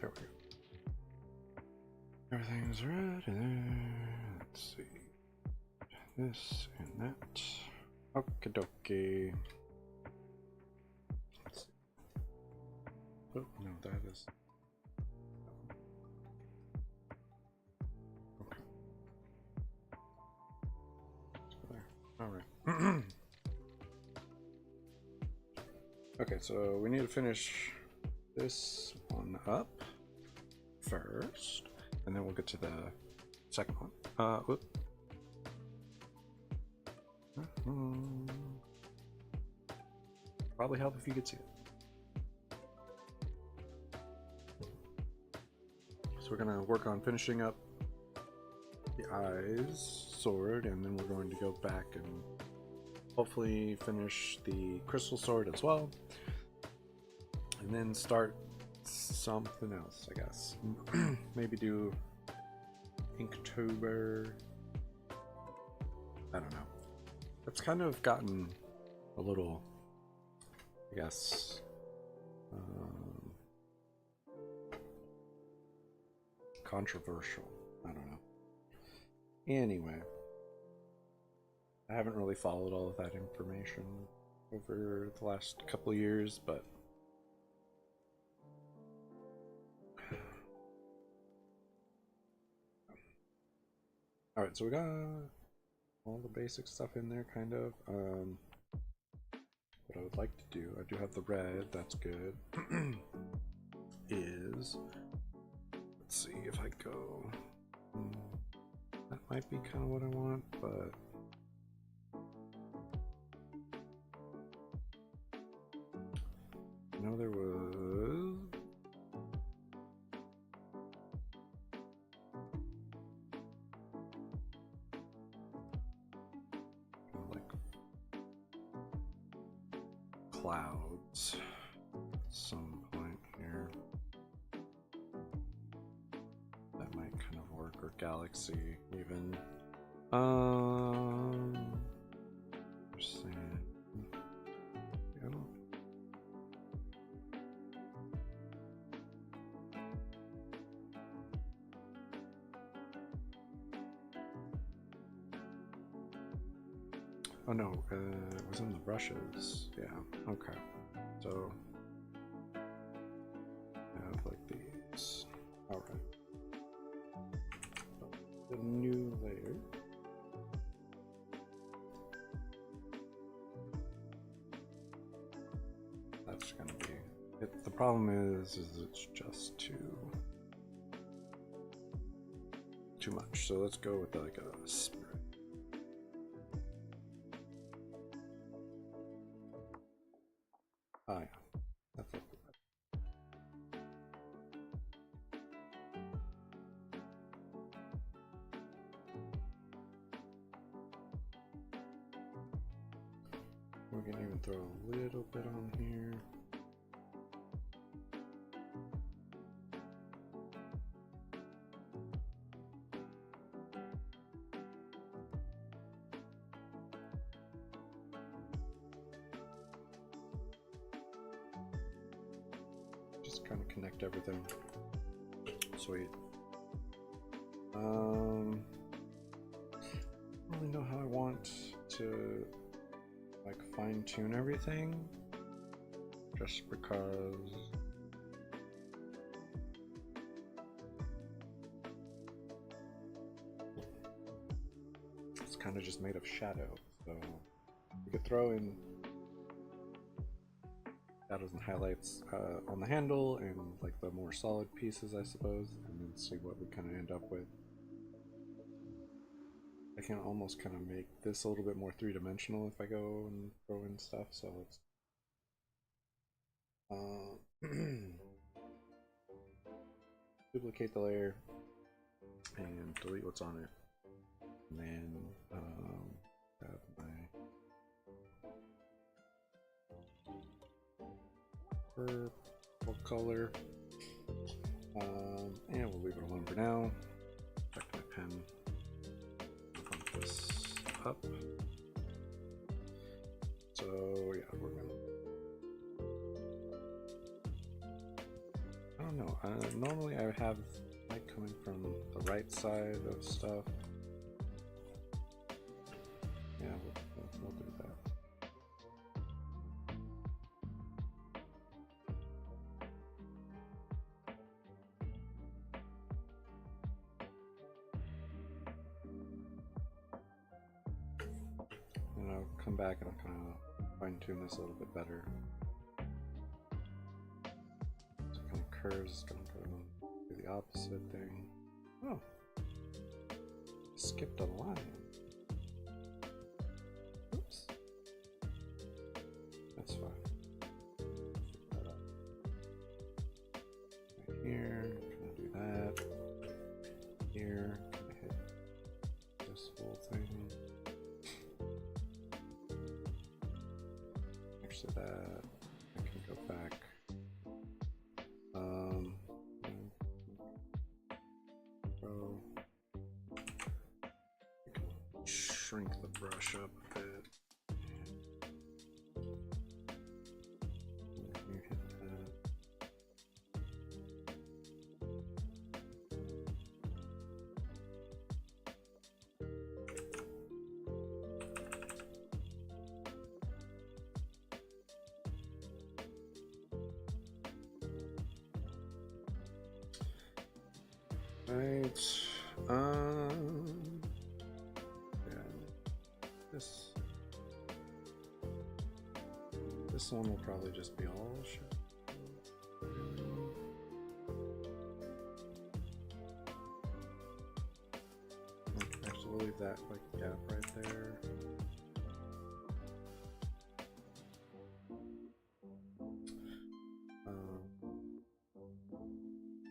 There we go. Everything's ready. Let's see. This and that. Okie dokie. Let's see. Oh, no, that is. Okay. So there. Alright. Okay, so we need to finish this one up first, and then we'll get to the second one. Whoop. Probably help if you could see it. So we're gonna work on finishing up the eyes sword, and then we're going to go back and hopefully finish the crystal sword as well, and then start something else, I guess. Maybe do Inktober. I don't know. It's kind of gotten a little, I guess, controversial. I don't know. Anyway, I haven't really followed all of that information over the last couple of years, but all right, so we got all the basic stuff in there, kind of. What I would like to do, I do have the red, that's good. Let's see if I go. That might be kind of what I want, but I know there was. Clouds at some point here. That might kind of work, or galaxy even. Sand. I don't. Oh no, it was in the brushes. Yeah, okay. So, I have like these. Alright. The new layer. That's gonna be it. The problem is it's just too much. So let's go with like a spread. Oh yeah, that's it. We can even throw a little bit on here. Just kind of connect everything. Sweet. I don't really know how I want to like fine-tune everything, just because it's kind of just made of shadow. So we could throw in shadows and highlights on the handle and like the more solid pieces, I suppose, and then see what we kind of end up with. I can almost kind of make this a little bit more three-dimensional if I go and throw in stuff, so let's duplicate the layer and delete what's on it, and then have my purple color, and we'll leave it alone for now. Back to my pen. This up. So yeah, we're gonna. I don't know. Normally I have light coming from the right side of stuff. Yeah, we'll do that. And I'll come back and I'll kind of fine tune this a little bit better. So it kind of curves, it's going to do the opposite thing. Oh, skipped a line. Oops. That's fine. Right here, gonna do that. Here, gonna hit this whole thing. Actually, that I can go back. Shrink the brush up a bit. You hit that. Right. This one will probably just be all shit. Actually, we'll leave that like gap right there.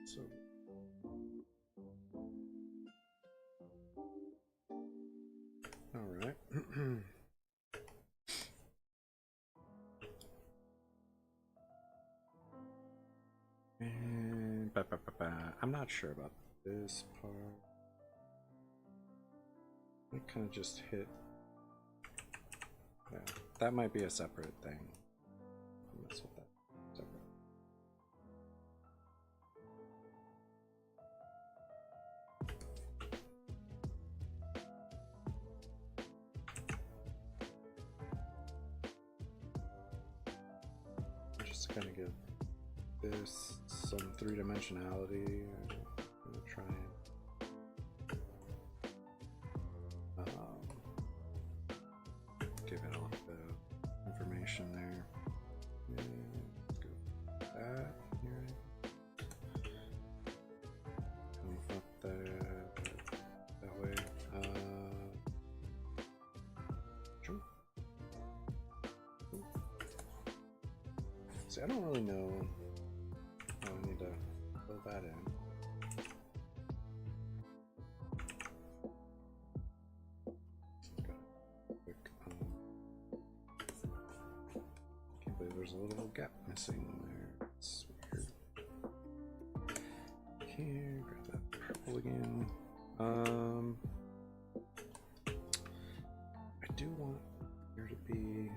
So all right. And I'm not sure about this part. I kind of just hit. Yeah, that might be a separate thing. I'll mess with that. Separate. I'm just gonna give this some three-dimensionality. I'm gonna try and give it all the information there. And let's go with that here. Can we flip that way? True. See, I don't really know. I need to fill that in. Can't believe there's a little gap missing there. It's weird. Here, grab that purple again. I do want there to be.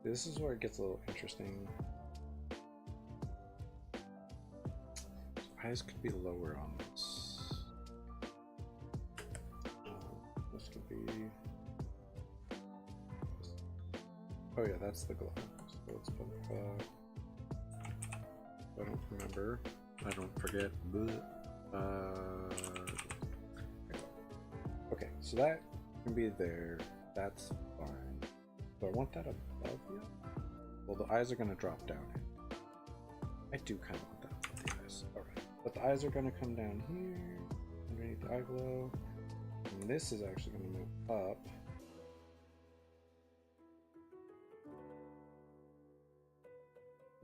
This is where it gets a little interesting. Eyes could be lower on this. This could be. Oh yeah, that's the glow. So let's put. I don't remember. I don't forget. Okay, so that can be there. That's fine. Do I want that above you? Well, the eyes are going to drop down here. I do kind of want that above the eyes. Alright. But the eyes are going to come down here, underneath the eye glow. And this is actually going to move up.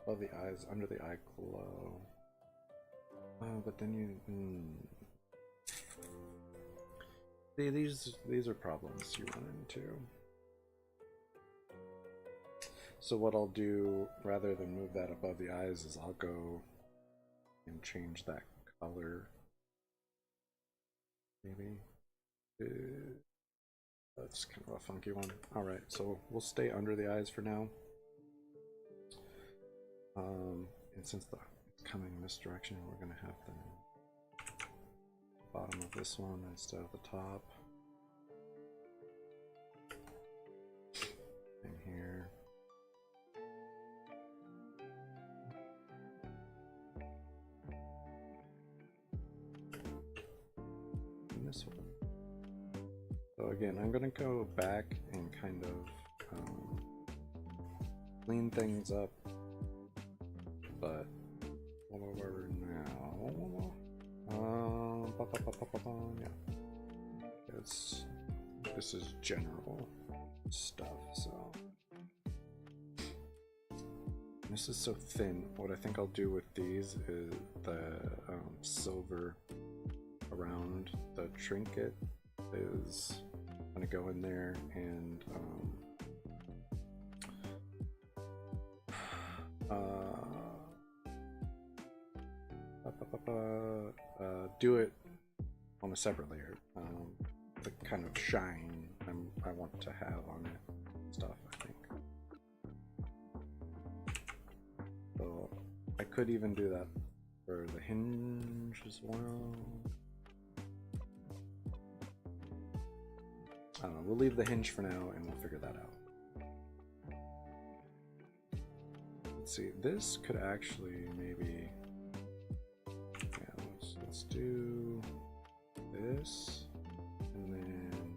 Above the eyes, under the eye glow. Oh, but then you... See, these are problems you run into. So what I'll do, rather than move that above the eyes, is I'll go and change that color. Maybe. That's kind of a funky one. Alright, so we'll stay under the eyes for now. And since it's coming this direction, we're going to have them bottom of this one instead of the top. And here. And this one. So again, I'm going to go back and kind of clean things up, but over now, yeah, this is general stuff. So this is so thin. What I think I'll do with these is the silver around the trinket is going to go in there and do it on a separate layer. The kind of shine I want to have on it and stuff, I think. So I could even do that for the hinge as well. I don't know, we'll leave the hinge for now and we'll figure that out. Let's see, this could actually maybe, yeah, let's do this, and then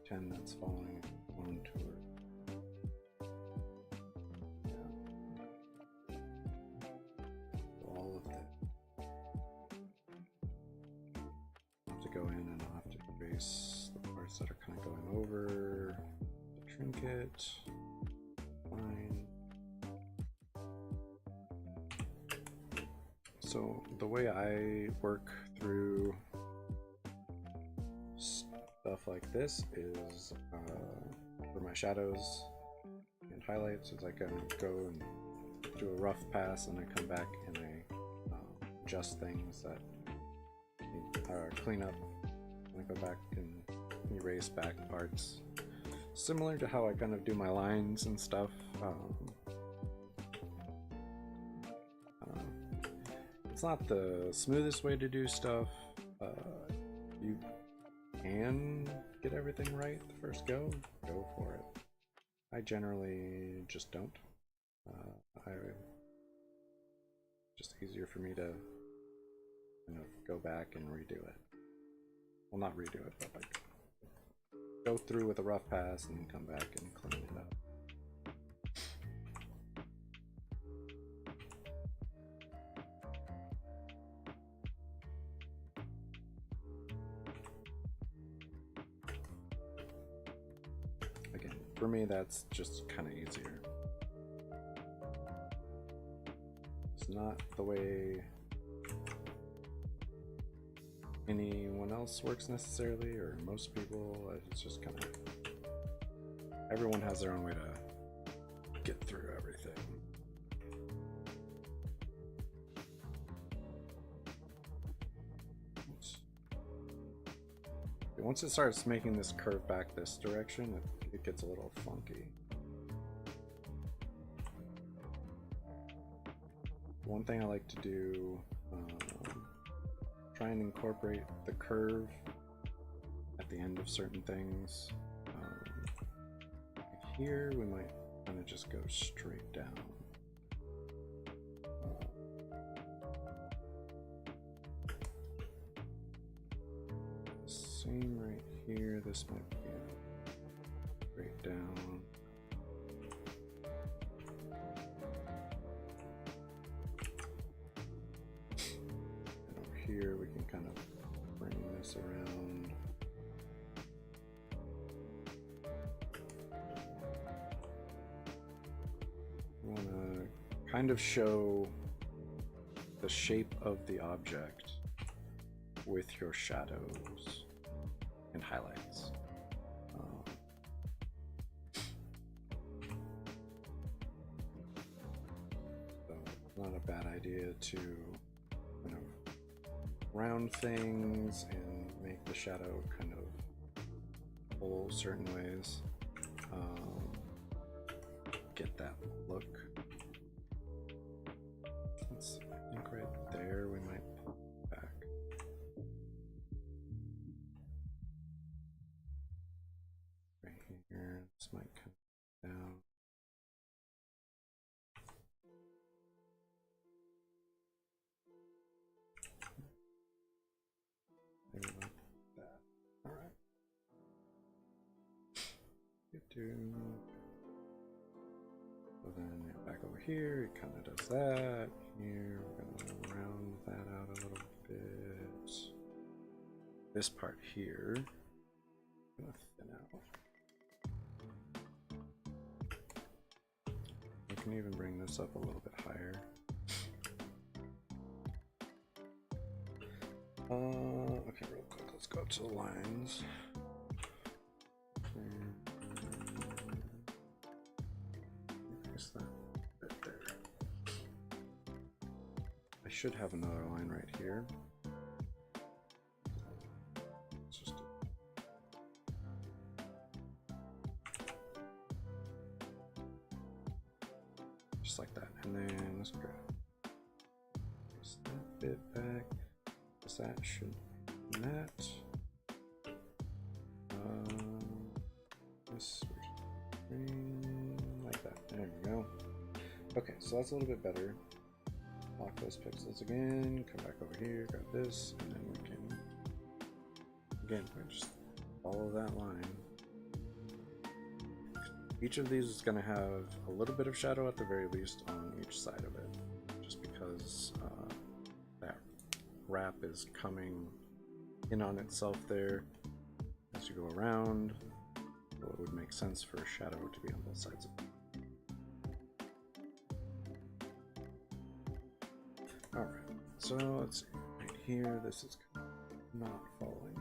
10 that's falling onto it. Yeah. All of that. Go in and I'll have to erase the parts that are kind of going over the trinket. Fine. So the way I work through stuff like this is for my shadows and highlights is I kind of go and do a rough pass and I come back and I adjust things that clean up, and I go back and erase back parts, similar to how I kind of do my lines and stuff. It's not the smoothest way to do stuff. You can get everything right the first go for it. I generally just don't. Just easier for me to go back and redo it. Well, not redo it, but like go through with a rough pass and then come back and clean it up. Again, for me, that's just kind of easier. It's not the way anyone else works necessarily, or most people. It's just kind of, everyone has their own way to get through everything. Once it starts making this curve back this direction, it gets a little funky. One thing I like to do, try and incorporate the curve at the end of certain things. Like here we might kind of just go straight down. Same right here, this might be straight down. Here we can kind of bring this around. We want to kind of show the shape of the object with your shadows and highlights. So it's not a bad idea to round things and make make the shadow kind of pull certain ways. Get that look. I think right there we might pull back. Right here, this might come down. Maybe like that. All right. So then back over here, it kind of does that. Here, we're gonna round that out a little bit. This part here, I'm gonna thin out. You can even bring this up a little bit higher. Okay, real quick, let's go to the lines. Increase that a bit there. I should have another line right here. Let's just do just like that, and then let's grab that bit back. That should be that. This like that. There we go. Okay, so that's a little bit better. Lock those pixels again. Come back over here. Grab this, and then we can again just follow that line. Each of these is going to have a little bit of shadow at the very least on each side of it, just because that wrap is coming in on itself there as you go around, so it would make sense for a shadow to be on both sides of it. Alright, so let's see, right here this is not following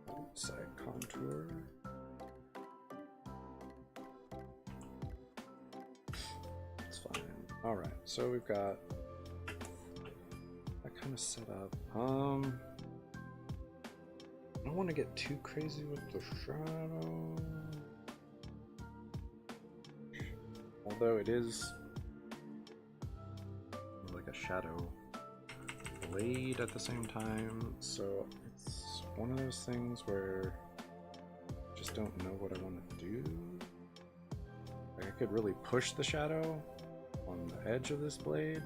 outside contour. It's fine. Alright, so we've got kind of set up. I don't want to get too crazy with the shadow, although it is like a shadow blade at the same time, so it's one of those things where I just don't know what I want to do. Like, I could really push the shadow on the edge of this blade.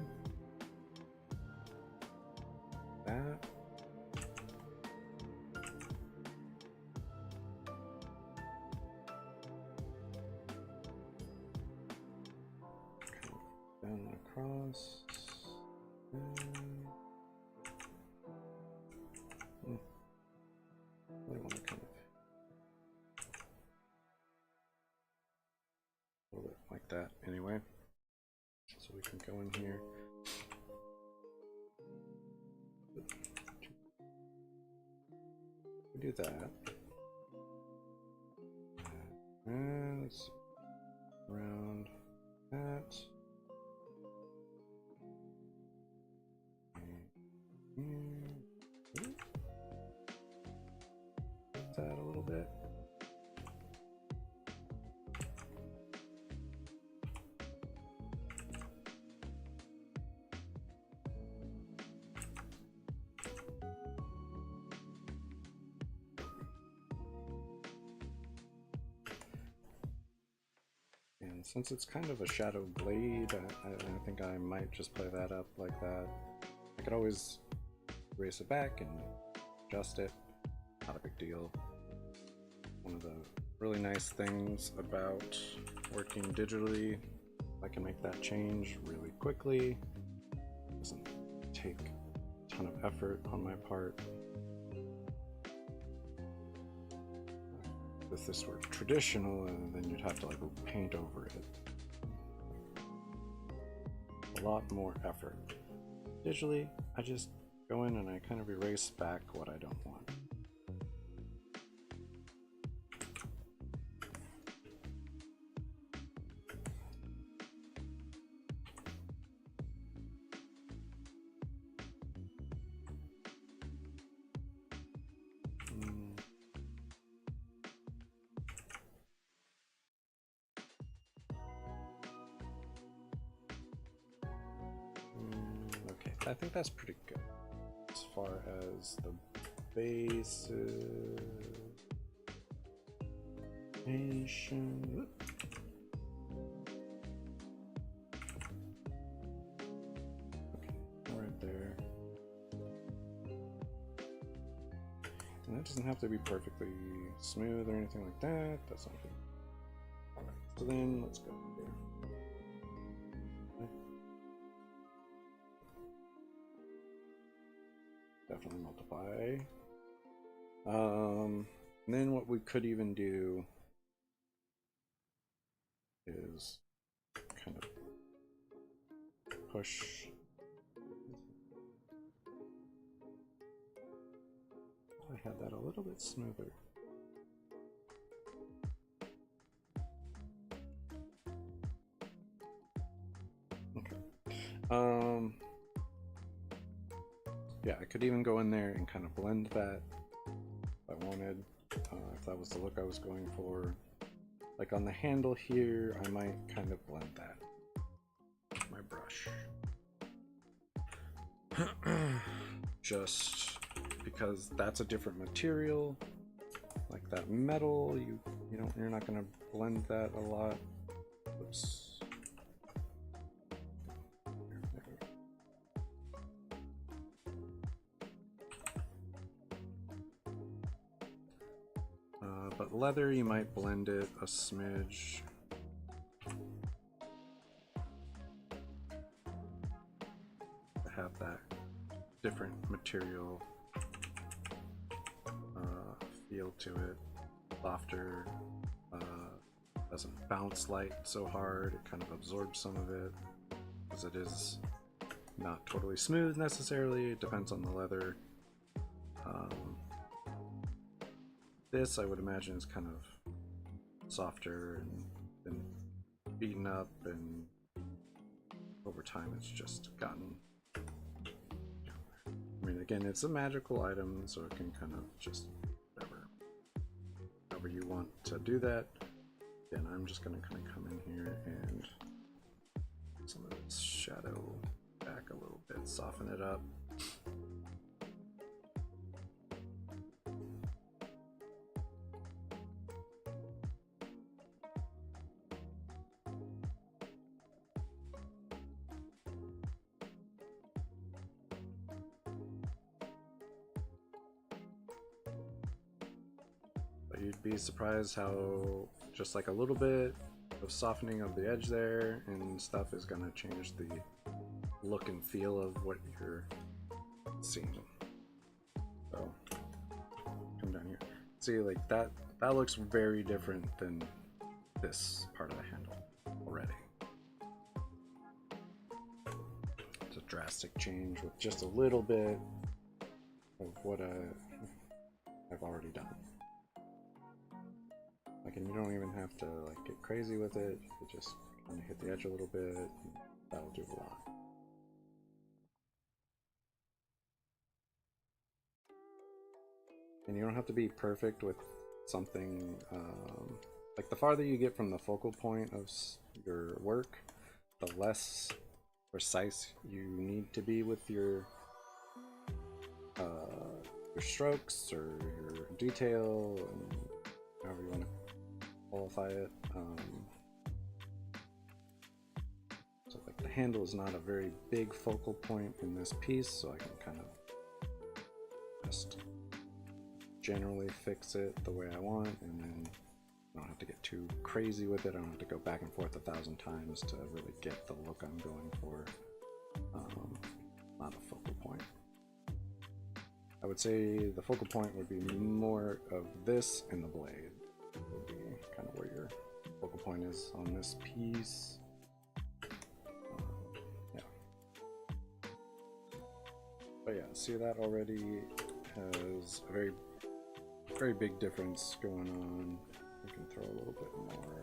That. Down across. I want to kind of a little bit like that anyway. So we can go in here. We do that. And let's round that. That a little bit. And since it's kind of a shadow blade, I think I might just play that up like that. I could always erase it back and adjust it. Not a big deal. One of the really nice things about working digitally, I can make that change really quickly. It doesn't take a ton of effort on my part. If this were traditional, then you'd have to like paint over it. A lot more effort. Digitally, I just go in and I kind of erase back what I don't want. Okay, I think that's pretty good as far as the bases. Nation. Okay, right there. And that doesn't have to be perfectly smooth or anything like that. That's not good. Alright, so then let's go here. Definitely multiply. And then what we could even do is kind of push. I had that a little bit smoother. Okay. Yeah, I could even go in there and kind of blend that if I wanted, if that was the look I was going for. Like on the handle here, I might kind of blend that with my brush. Just because that's a different material. Like that metal, you're not gonna blend that a lot. Oops. But leather, you might blend it a smidge. To have that different material feel to it, softer, doesn't bounce light so hard, it kind of absorbs some of it, because it is not totally smooth necessarily, it depends on the leather. This I would imagine is kind of softer and been beaten up, and over time it's just gotten, I mean, again, it's a magical item, so it can kind of just however you want to do that. Again, I'm just going to kind of come in here and some of this shadow back a little bit, soften it up. You'd be surprised how just like a little bit of softening of the edge there and stuff is going to change the look and feel of what you're seeing. So come down here. See, like that looks very different than this part of the handle already. It's a drastic change with just a little bit of what I've already done. Like, and you don't even have to like get crazy with it. You just kind of hit the edge a little bit. And that'll do a lot. And you don't have to be perfect with something. Like the farther you get from the focal point of your work, the less precise you need to be with your strokes or your detail, and however you want to qualify it. So like the handle is not a very big focal point in this piece, so I can kind of just generally fix it the way I want, and then I don't have to get too crazy with it. I don't have to go back and forth 1,000 times to really get the look I'm going for. Not a focal point. I would say the focal point would be more of this and the blade. Would be kind of where your focal point is on this piece. Yeah. But yeah, see, that already has a very big difference going on. We can throw a little bit more.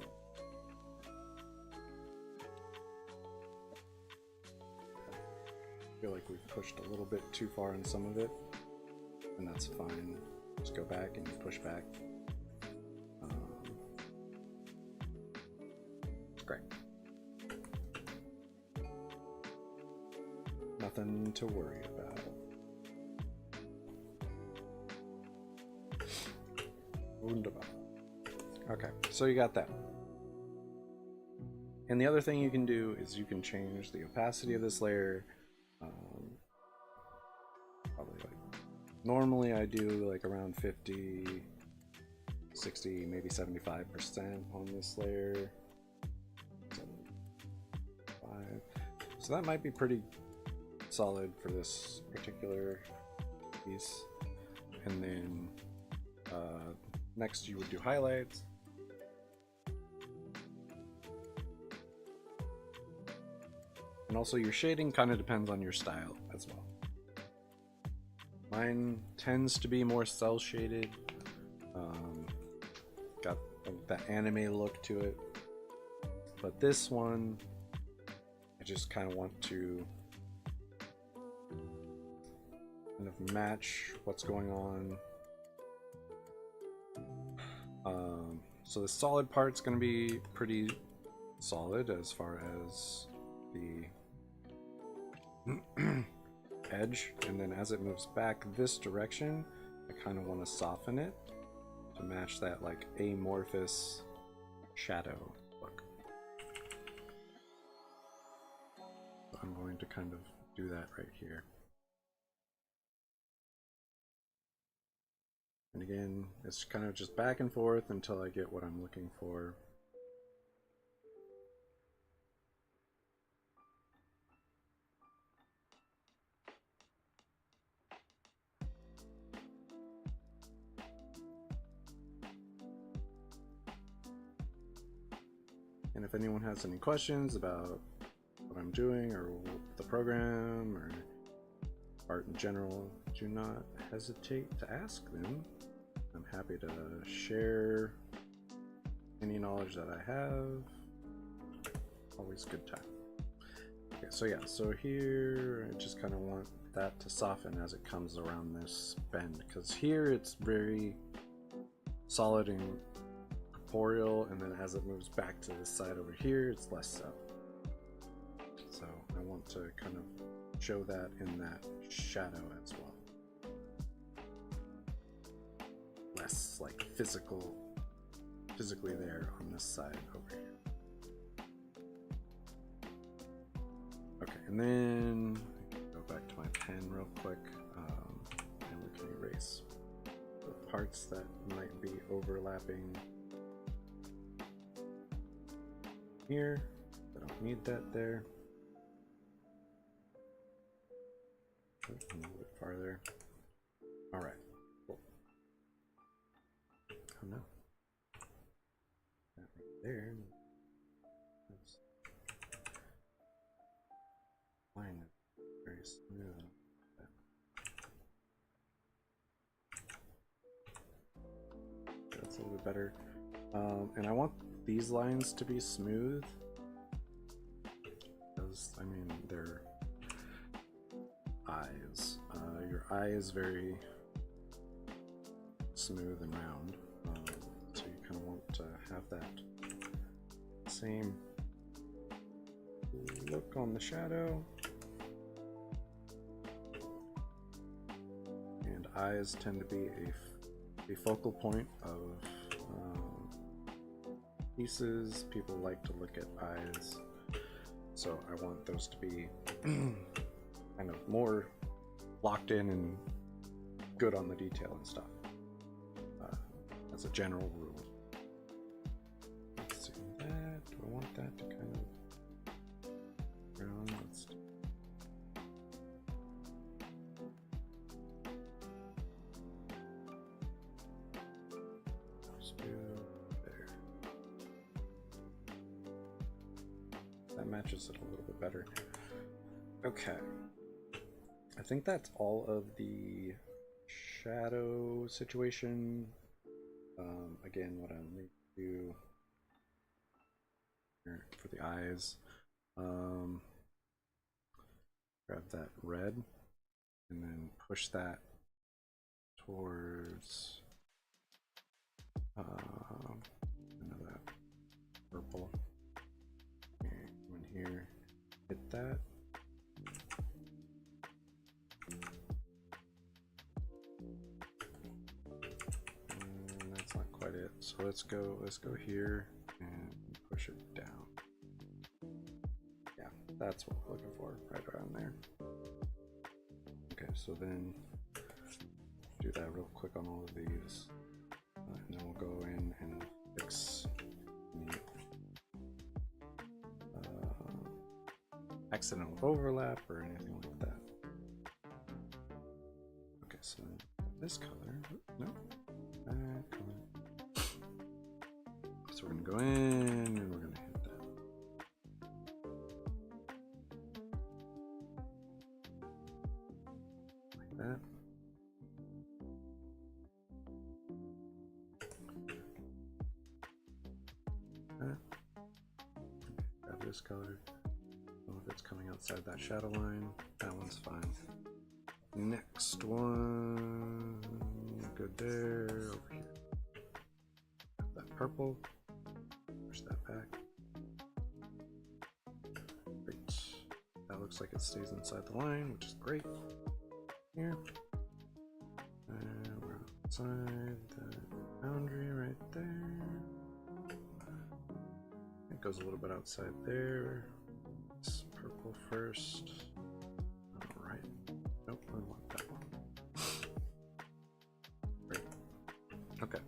I feel like we've pushed a little bit too far in some of it, and that's fine. Just go back and push back. Great. Nothing to worry about. Wunderbar. Okay, so you got that. And the other thing you can do is you can change the opacity of this layer. Probably like, normally I do like around 50, 60, maybe 75% on this layer. 75. So that might be pretty solid for this particular piece. And then next you would do highlights. And also your shading kind of depends on your style as well. Mine tends to be more cell shaded. Got that anime look to it. But this one, I just kind of want to kind of match what's going on. So the solid part's going to be pretty solid as far as the edge, and then as it moves back this direction, I kind of want to soften it to match that like amorphous shadow look. So I'm going to kind of do that right here. And again, it's kind of just back and forth until I get what I'm looking for. And if anyone has any questions about what I'm doing or the program or art in general, do not hesitate to ask them. I'm happy to share any knowledge that I have. Always a good time. Okay, so yeah, so here I just kind of want that to soften as it comes around this bend, because here it's very solid and corporeal, and then as it moves back to this side over here, it's less so. So I want to kind of show that in that shadow as well. Less like physically there on this side over here. Okay, and then I can go back to my pen real quick, and we can erase the parts that might be overlapping here. I don't need that there. A little bit farther. All right. Cool. Oh no. That right there. That's line is very smooth. That's a little bit better. And I want these lines to be smooth, because I mean they're eyes. Your eye is very smooth and round, so you kind of want to have that same look on the shadow. And eyes tend to be a focal point of pieces. People like to look at eyes, so I want those to be kind of more locked in and good on the detail and stuff, as a general rule. Let's see that. Do I want that to kind of ground? Let's do. There. That matches it a little bit better. Okay. I think that's all of the shadow situation. Again, what I'm going to do here for the eyes, grab that red and then push that towards that purple. Okay, go in here, hit that. And that's not quite it. So let's go here and push it down. Yeah, that's what we're looking for, right around there. Okay, so then do that real quick on all of these, and then we'll go in and fix the accidental overlap or anything like that. Okay, so this color, no, that color. So we're gonna go in and we're gonna hit that. Like that. Grab this color. Oh, if it's coming outside that shadow line, that one's fine. Next one, good there, over here. That purple, push that back. Great. That looks like it stays inside the line, which is great. Here. And we're outside the boundary right there. It goes a little bit outside there. This purple first. Alright. Nope, I want that one. Great. Okay.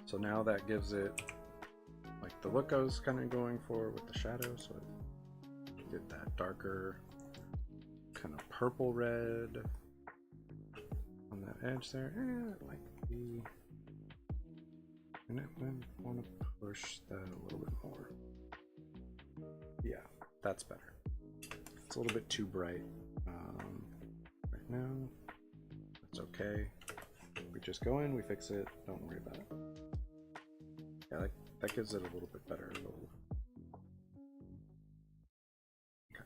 So now that gives it like the look I was kind of going for with the shadow. So I did that darker kind of purple red on that edge there. Like the. And I want to push that a little bit more. Yeah, that's better. It's a little bit too bright right now. That's okay. We just go in, we fix it, don't worry about it. Yeah, that gives it a little bit better. Okay.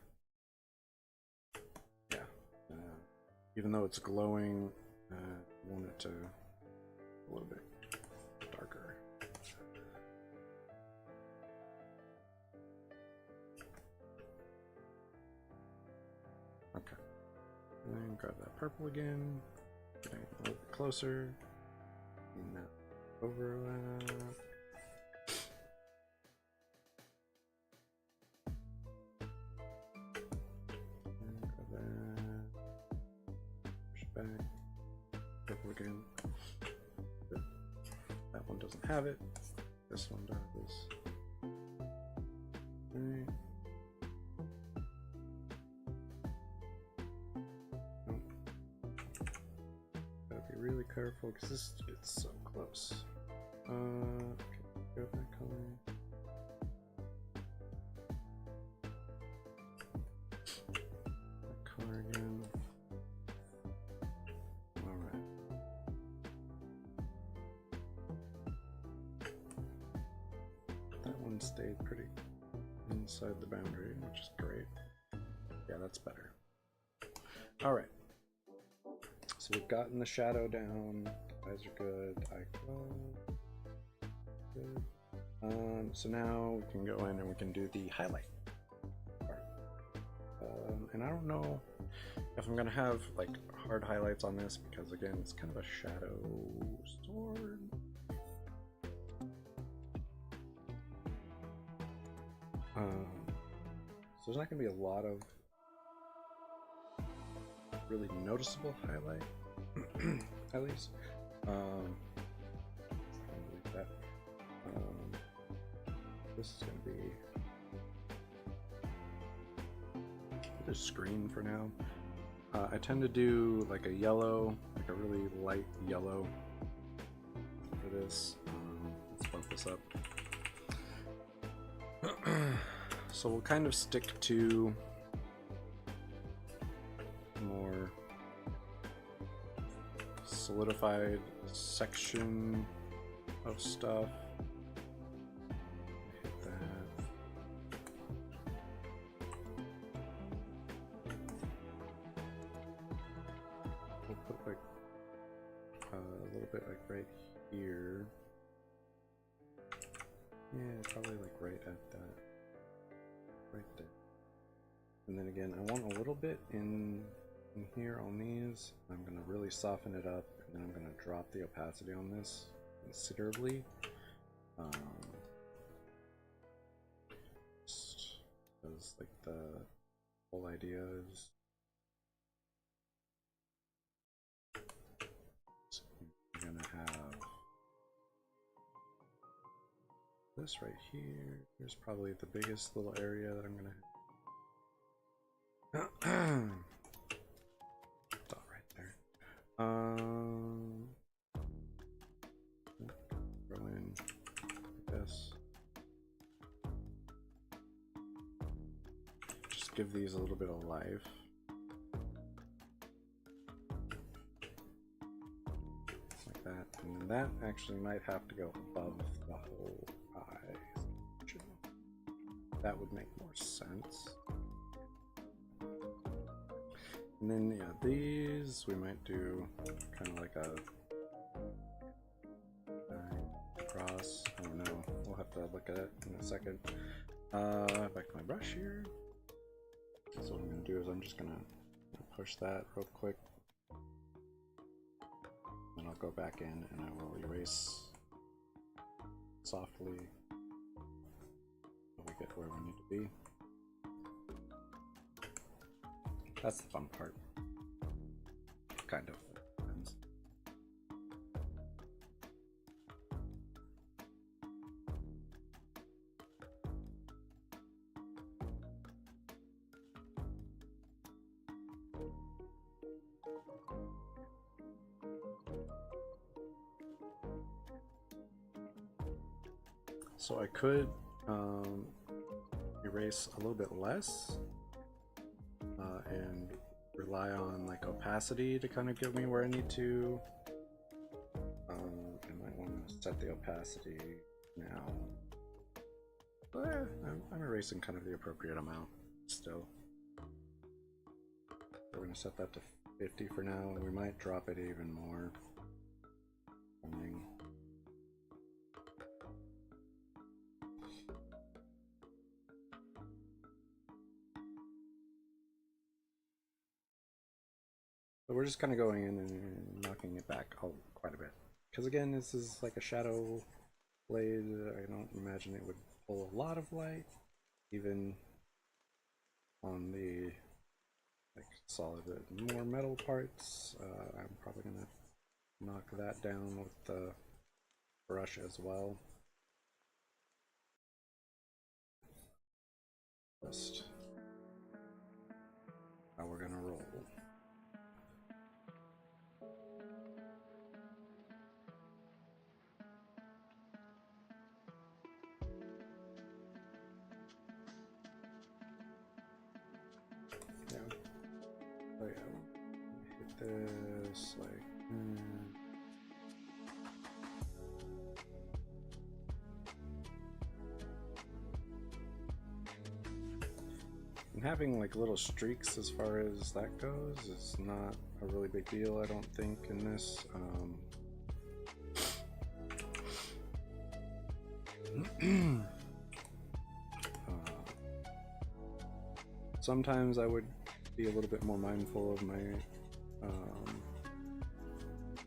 Yeah, even though it's glowing, I want it to a little bit darker. Okay, and then grab that purple again, getting a little bit closer, and that overlap. And grab that, push it back, purple again. Good. That one doesn't have it, this one does. Alright. Really careful because it's so close. Okay, grab that color. That color again. Alright. That one stayed pretty inside the boundary, which is great. Yeah, that's better. Alright. So we've gotten the shadow down, eyes are good, eye close, good. So now we can go in and we can do the highlight part. And I don't know if I'm gonna have like hard highlights on this because again, it's kind of a shadow sword. So there's not gonna be a lot of really noticeable highlight, at least. That. This is going to be just screen for now. I tend to do like a yellow, like a really light yellow for this. Let's bump this up. So we'll kind of stick to more solidified section of stuff. Hit that. right here. Yeah, probably like right at that. Right there. And then again, I want a little bit in here on these. I'm going to really soften it up, and then I'm going to drop the opacity on this considerably. Just because like the whole idea is I'm going to have this right here. Here's probably the biggest little area that I'm going to it's all right there. Throw in this. Just give these a little bit of life. Like that. And then that actually might have to go above the whole eye. That would make more sense. And then, yeah, these we might do kind of like a cross. I don't know. We'll have to look at it in a second. Back to my brush here. So what I'm going to do is I'm just going to push that real quick. Then I'll go back in and I will erase softly so we get where we need to be. That's the fun part. Kind of. So I could erase a little bit less and rely on like opacity to kind of get me where I need to. I might want to set the opacity now, but I'm erasing kind of the appropriate amount still. We're going to set that to 50 for now, and we might drop it even more. But we're just kind of going in and knocking it back quite a bit. Because again, this is like a shadow blade. I don't imagine it would pull a lot of light, even on the like solid, more metal parts. I'm probably gonna knock that down with the brush as well. Just how we're gonna roll. Oh yeah, hit this like. And having like little streaks as far as that goes is not a really big deal, I don't think, in this. Sometimes I would be a little bit more mindful of my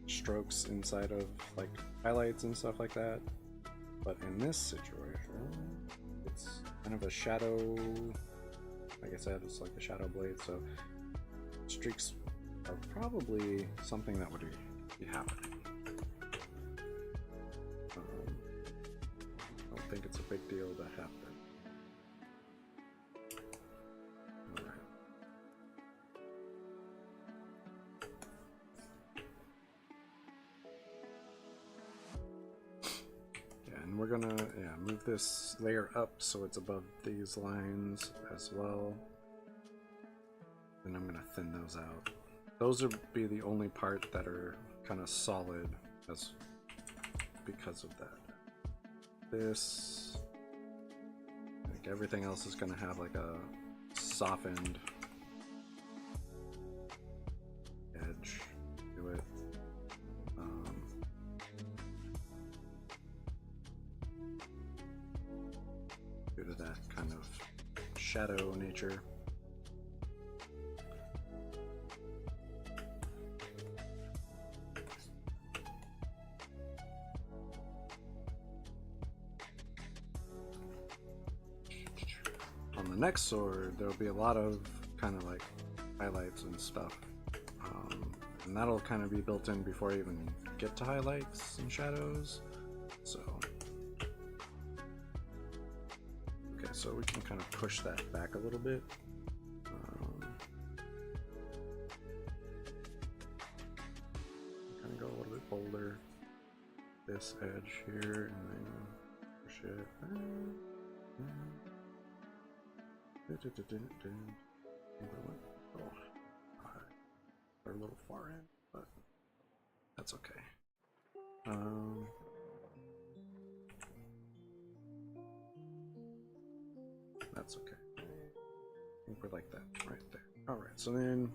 strokes inside of like highlights and stuff like that, but in this situation it's kind of a shadow, like I said, it's like a shadow blade, so streaks are probably something that would be happening. I don't think it's a big deal to happen. We're gonna move this layer up so it's above these lines as well. And I'm gonna thin those out. Those would be the only part that are kind of solid as because of that. This, like everything else is gonna have like a softened edge to it. due to that kind of shadow nature. On the next sword, there'll be a lot of kind of like highlights and stuff, and that'll kind of be built in before I even get to highlights and shadows. So okay, so we can kind of push that back a little bit. Kind of go a little bit bolder this edge here, and then push it. They're a little far in, but that's okay. That's okay. I think we're like that right there. Alright, so then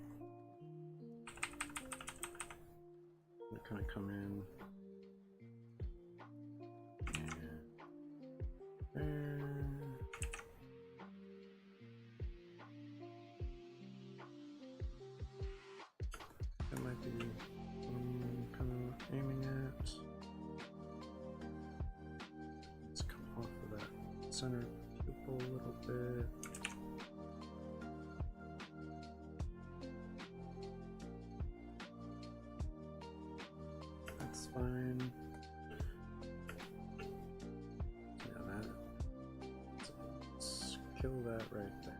we kind of come in and that might be kind of aiming at. Let's come off of that center pupil a little bit. That's fine. Yeah, that. Let's kill that right there.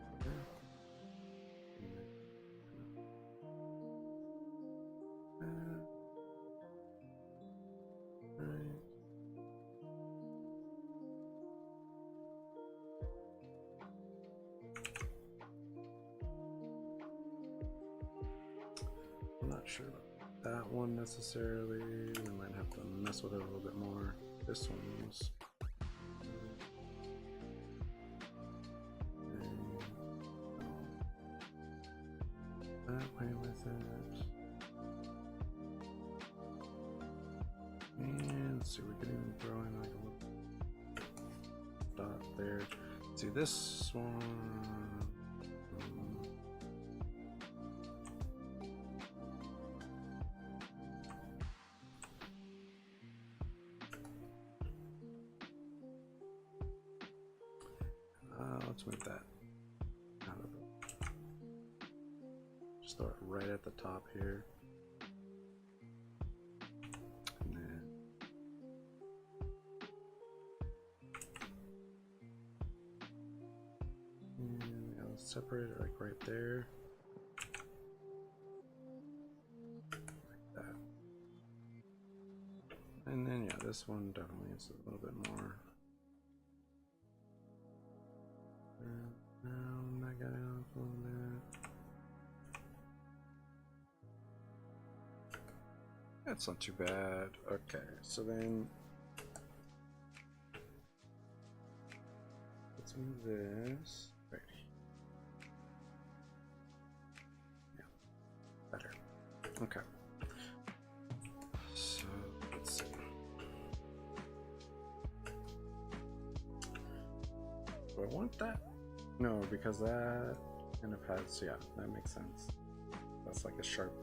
I'm not sure about that one necessarily. We might have to mess with it a little bit more. This one's that way with it. And let's see, we could even throw in like a little dot there. See this one. Let's move that out of it. Just throw it right at the top here. And then I'll separate it like right there. Like that. And then yeah, this one definitely needs a little bit more. Now I got it off on that. That's not too bad. Okay, so then let's move this right here. Yeah, better. Okay. So let's see. Do I want that? No, because that kind of has, yeah, that makes sense. That's like a sharp,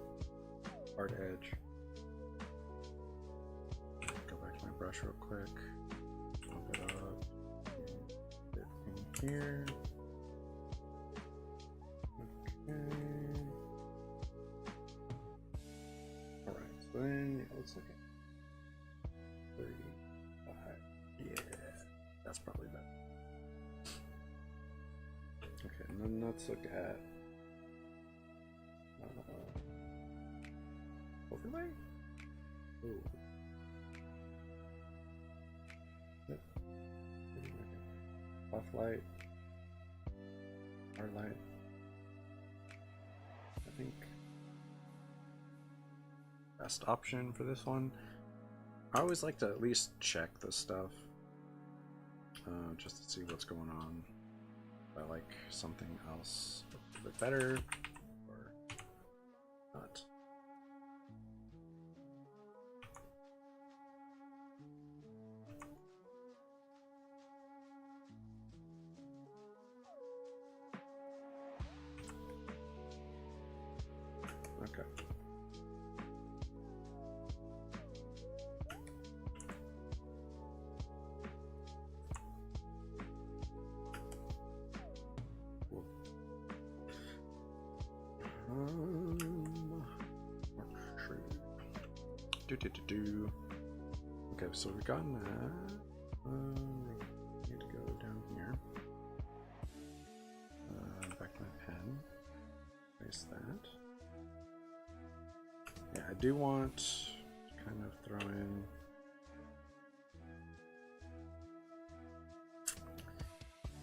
hard edge. Go back to my brush real quick. Bump it up. Get in here. Okay. Alright, so then, yeah, let's look at 35. Yeah, that's probably better. Okay, and then let's look at overlay. Ooh. Yep. Off light, hard light. I think best option for this one. I always like to at least check this stuff, just to see what's going on. I like something else a bit better or not. Okay, so we've gotten that. Need to go down here. Back to my pen. Erase that. Yeah, I do want to kind of throw in.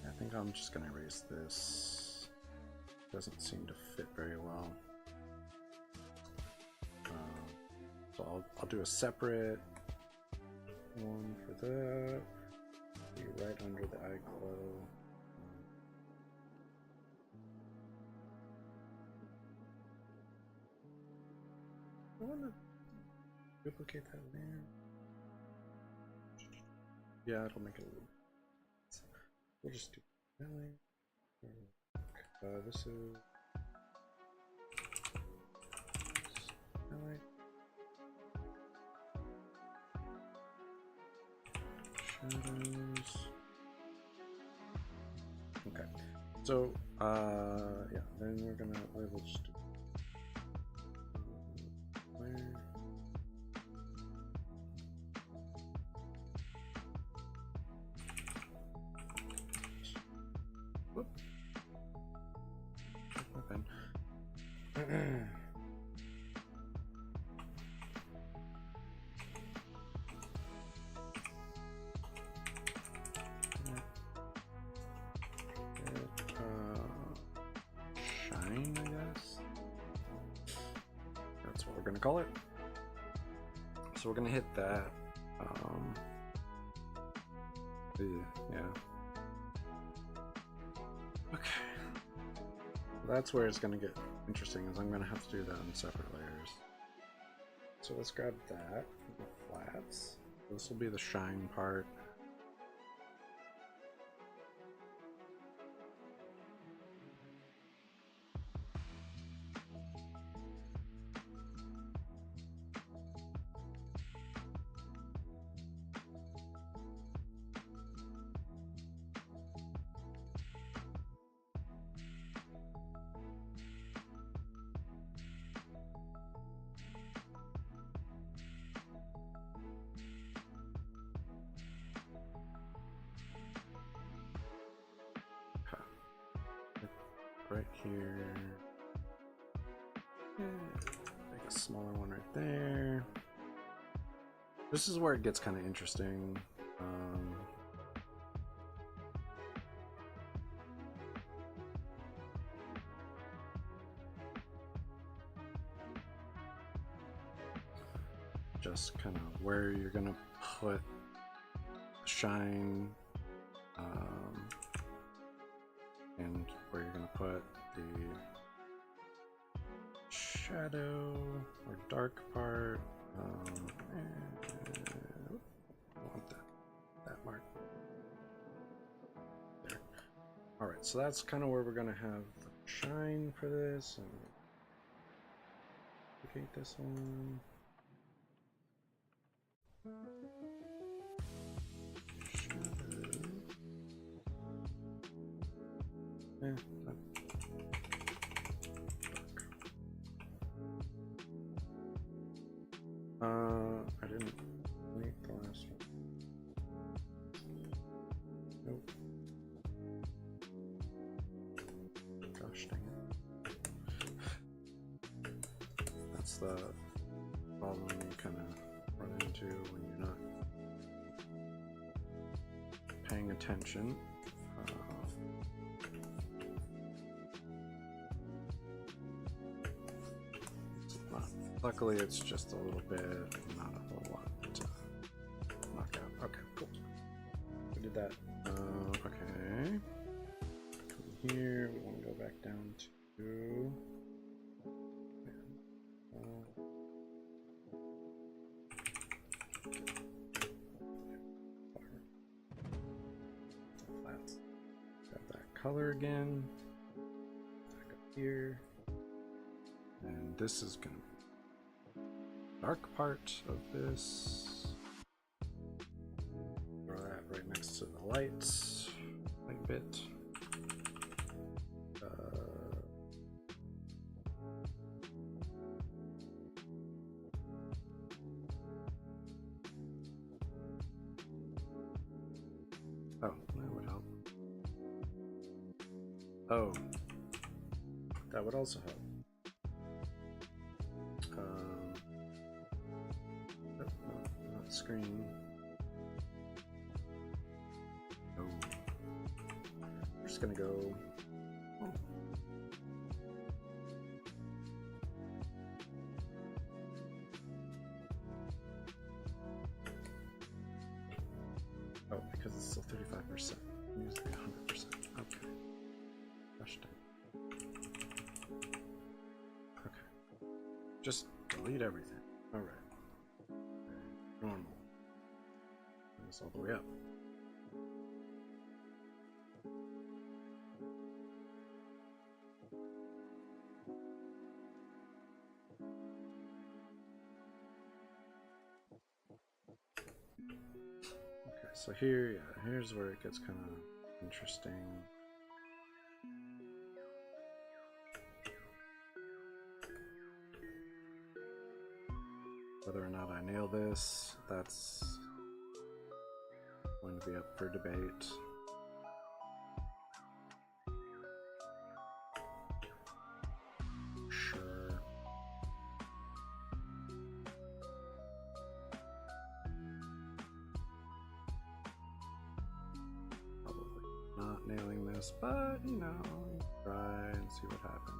I think I'm just gonna erase this. Doesn't seem to fit very well. So I'll do a separate one for that. Be right under the eye glow. I want to duplicate that there. Yeah, it'll make it a little. We'll just do belly. This is belly. Shadows. Okay. So yeah, then we'll just do where. Whoop. My pen. Shine, I guess. That's what we're gonna call it. So we're gonna hit that. Yeah. Okay. That's where it's gonna get interesting, is I'm gonna have to do that in separate layers. So let's grab that, the flats. This will be the shine part. Right here. Make a smaller one right there. This is where it gets kind of interesting. Just kind of where you're gonna put shine, and where you're gonna put the shadow or dark part. I want that mark there. All right, so that's kind of where we're gonna have the shine for this, and duplicate this one. Yeah, I didn't make the last one. Nope. Gosh dang it. That's the problem you kind of run into when you're not paying attention. Luckily, it's just a little bit, not a whole lot to knock out. Okay, cool. We did that. Okay. Come here. We want to go back down to. Grab that color again. Back up here. And this is going to be dark part of this. Throw that right next to the lights, like a bit. Oh, that would help. Oh, that would also help. Not screen. No. We're just gonna go. Oh, because it's still 35%. Usually 100%. Okay. Gosh dang. Okay. Just delete everything. Alright. Normal. Bring this all the way up. Okay, so here, yeah, here's where it gets kind of interesting. Whether or not I nail this, that's going to be up for debate. Sure. Probably not nailing this, but you know, try and see what happens.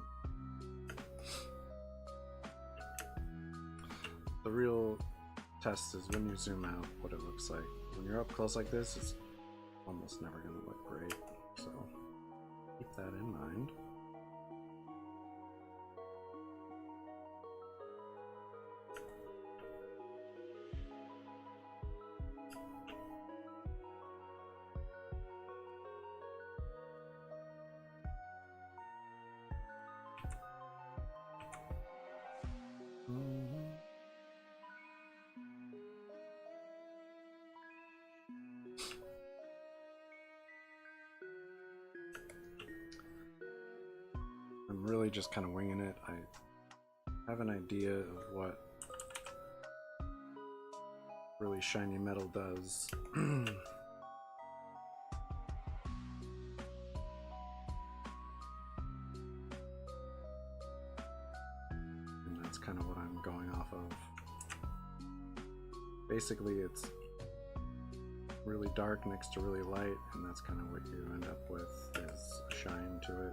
The real test is when you zoom out what it looks like. When you're up close like this, it's almost never going to look great, so keep that in mind. I'm really just kind of winging it. I have an idea of what really shiny metal does. And that's kind of what I'm going off of. Basically, it's really dark next to really light, and that's kind of what you end up with, is a shine to it.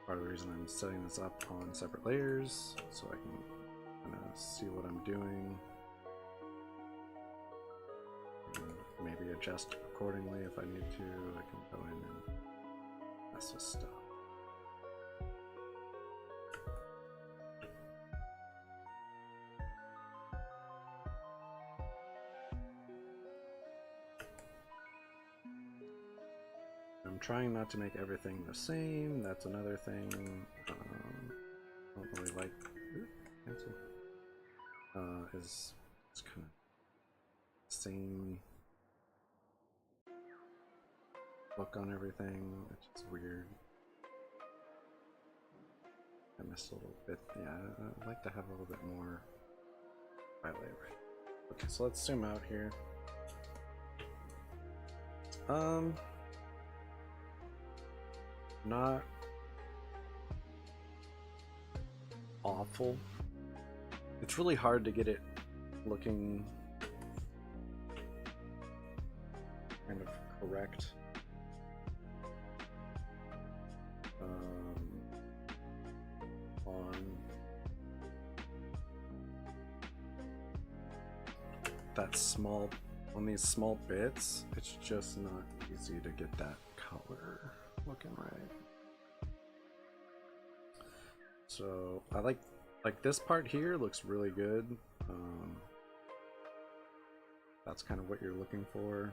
Part of the reason I'm setting this up on separate layers, so I can kind of see what I'm doing and maybe adjust accordingly if I need to. I can go in and mess with stuff. I'm trying not to make everything the same. That's another thing. I don't really like. Cancel. Is it's kind of same look on everything. It's just weird. I missed a little bit. Yeah, I'd like to have a little bit more highlight right. Okay, so let's zoom out here. Not awful. It's really hard to get it looking kind of correct. On that small, on these small bits, it's just not easy to get that color looking right. So I like this part here looks really good. That's kind of what you're looking for.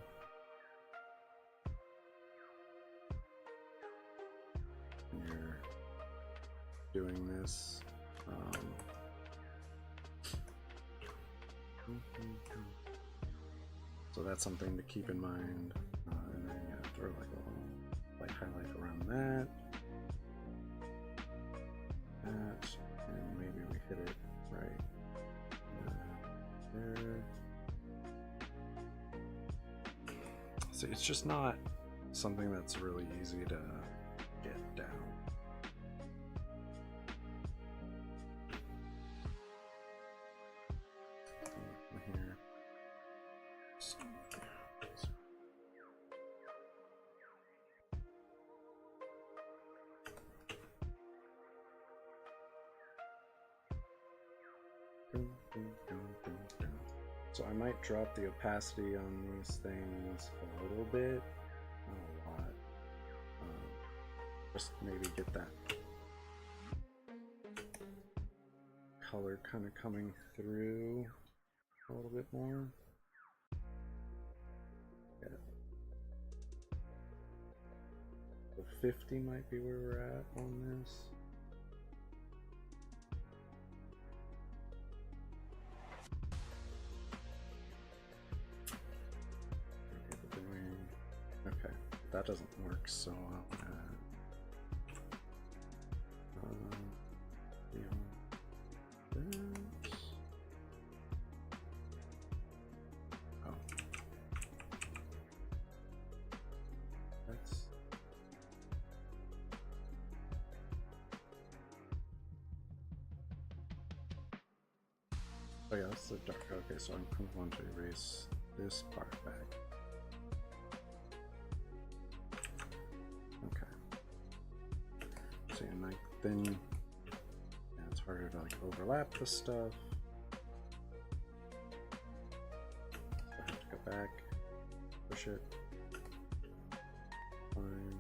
When you're doing this. So that's something to keep in mind. And then you have to like a little light highlight around that. And maybe we hit it right it's just not something that's really easy to get down. Here. So I might drop the opacity on these things a little bit, not a lot. Just maybe get that color kind of coming through a little bit more. Yeah. So 50 might be where we're at on this. Okay, that doesn't work, so I'll add this. Oh, that's oh yeah, that's the dark. Okay, so I'm going to erase this part back. And like then yeah, it's harder to like overlap the stuff. So I have to go back, push it, fine.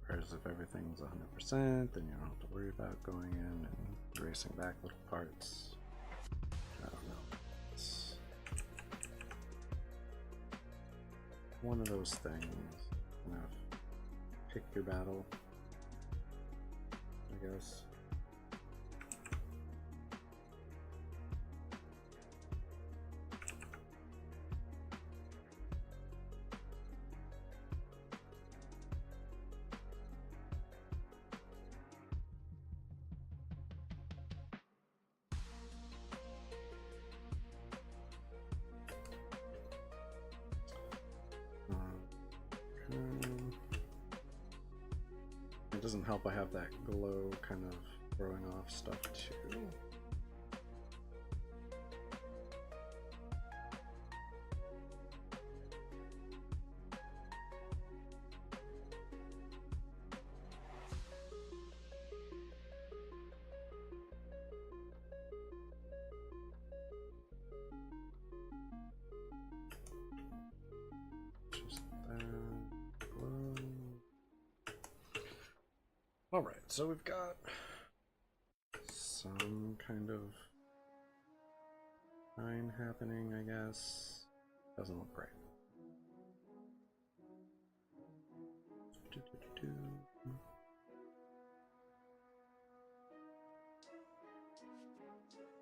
Whereas if everything's 100%, then you don't have to worry about going in and erasing back little parts. I don't know. It's one of those things. Kind of pick your battle, I guess. It doesn't help I have that glow kind of throwing off stuff too. Alright, so we've got some kind of shine happening, I guess. Doesn't look right.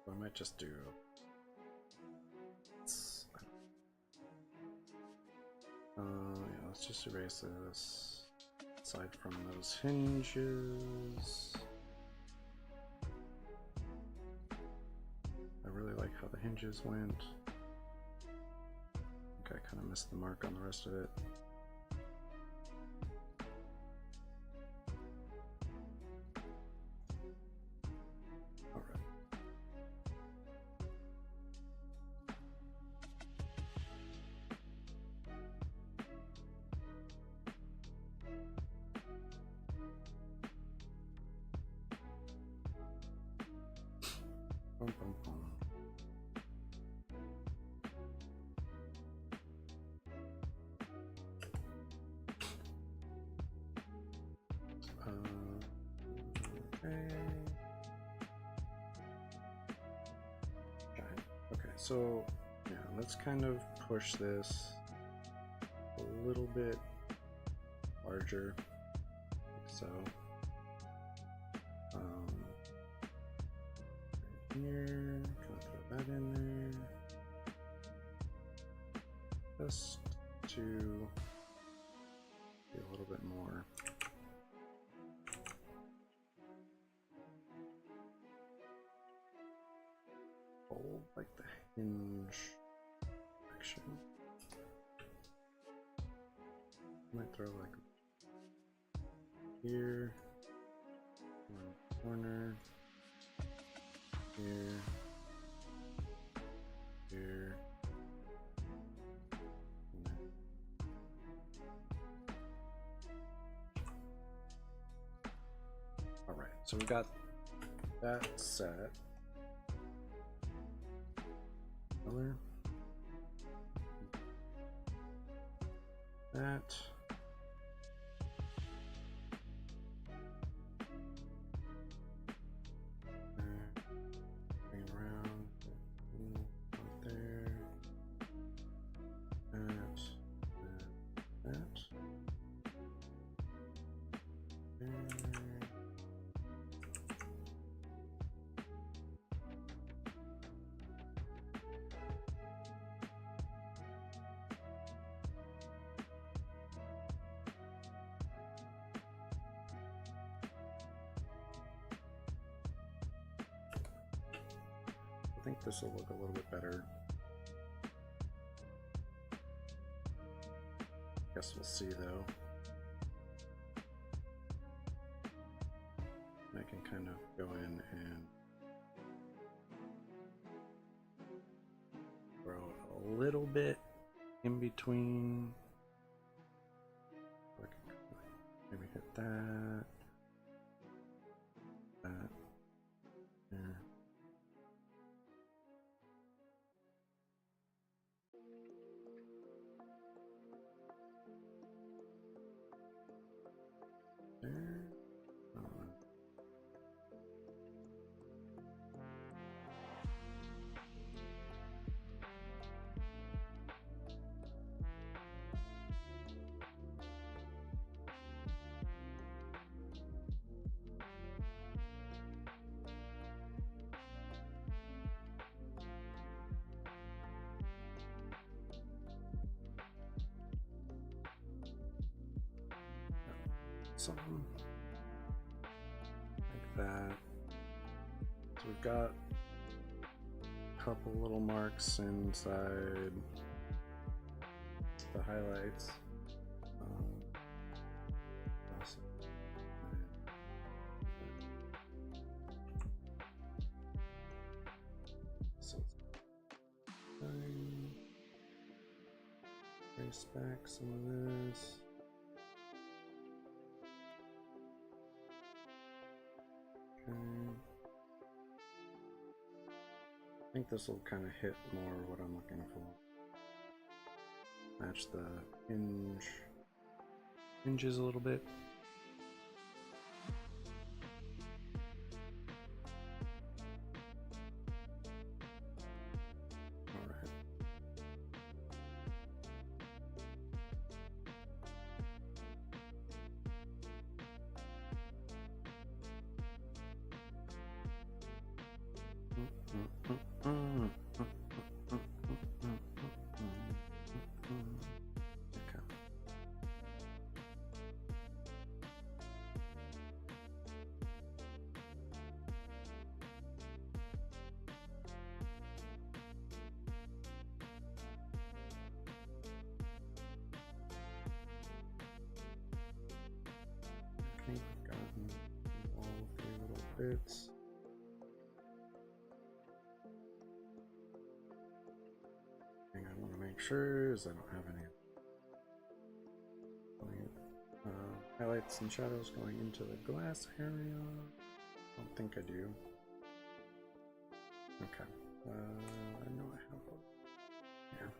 I might just do yeah, let's just erase this. Aside from those hinges, I really like how the hinges went. I think I kind of missed the mark on the rest of it. Bum, bum, bum. Okay, so yeah, let's kind of push this a little bit larger, like so. Right here. just to be a little bit more. Bold, like the hinge action. Might throw like here, one corner, here, here. All right, so we got that set. Color. That. Bring it around. Right there. That. There. I think this will look a little bit better. Guess we'll see though. I can kind of go in and throw a little bit in between. Maybe hit that. That. There. There. Something like that. So we've got a couple little marks inside the highlights. So trace back some of this. I think this will kind of hit more what I'm looking for. Match the hinges a little bit. All right. We've gotten all the little bits. Thing I want to make sure is I don't have any highlights and shadows going into the glass area. I don't think I do. Okay. I know I have one here.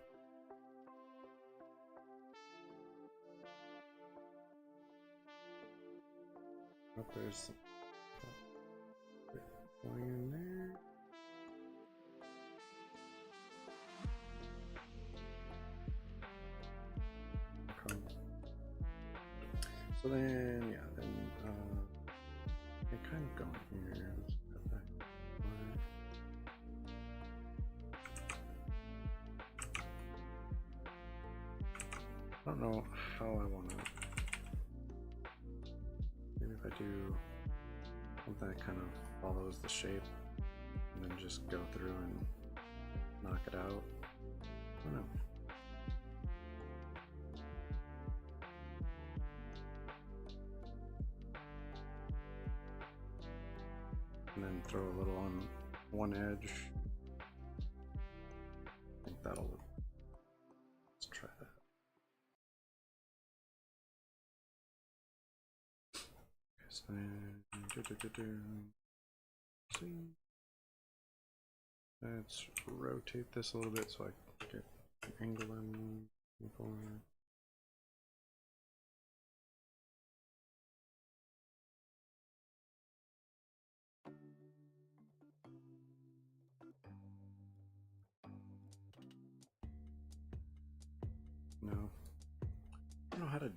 Oh, there's a bit going in there. Okay. So then, yeah, then I kind of go in here. don't know how I want to. Maybe if I do something that kind of follows the shape and then just go through and knock it out. I don't know. And then throw a little on one edge. I think that'll. Let's try that. Okay, so then, see. Let's rotate this a little bit so I get an angle in. No, I don't know how to.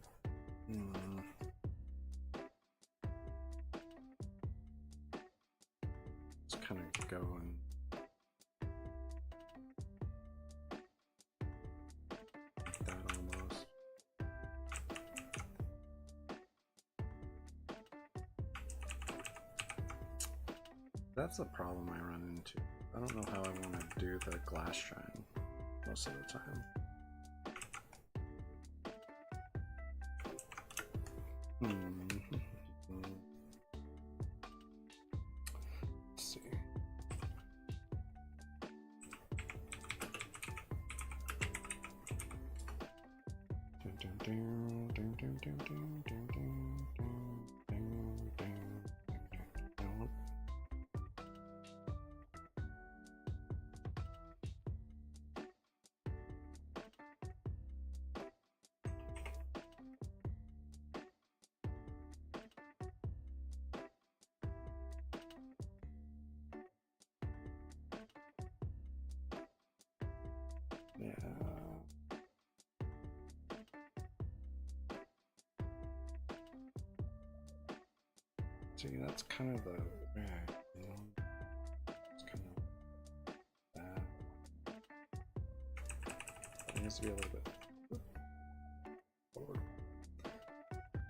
Just kind of go and. Like that almost. That's the problem I run into. I don't know how I want to do the glass shine most of the time. Let's see. Yeah. See, that's kind of the. It's kind of that. It needs to be a little bit forward,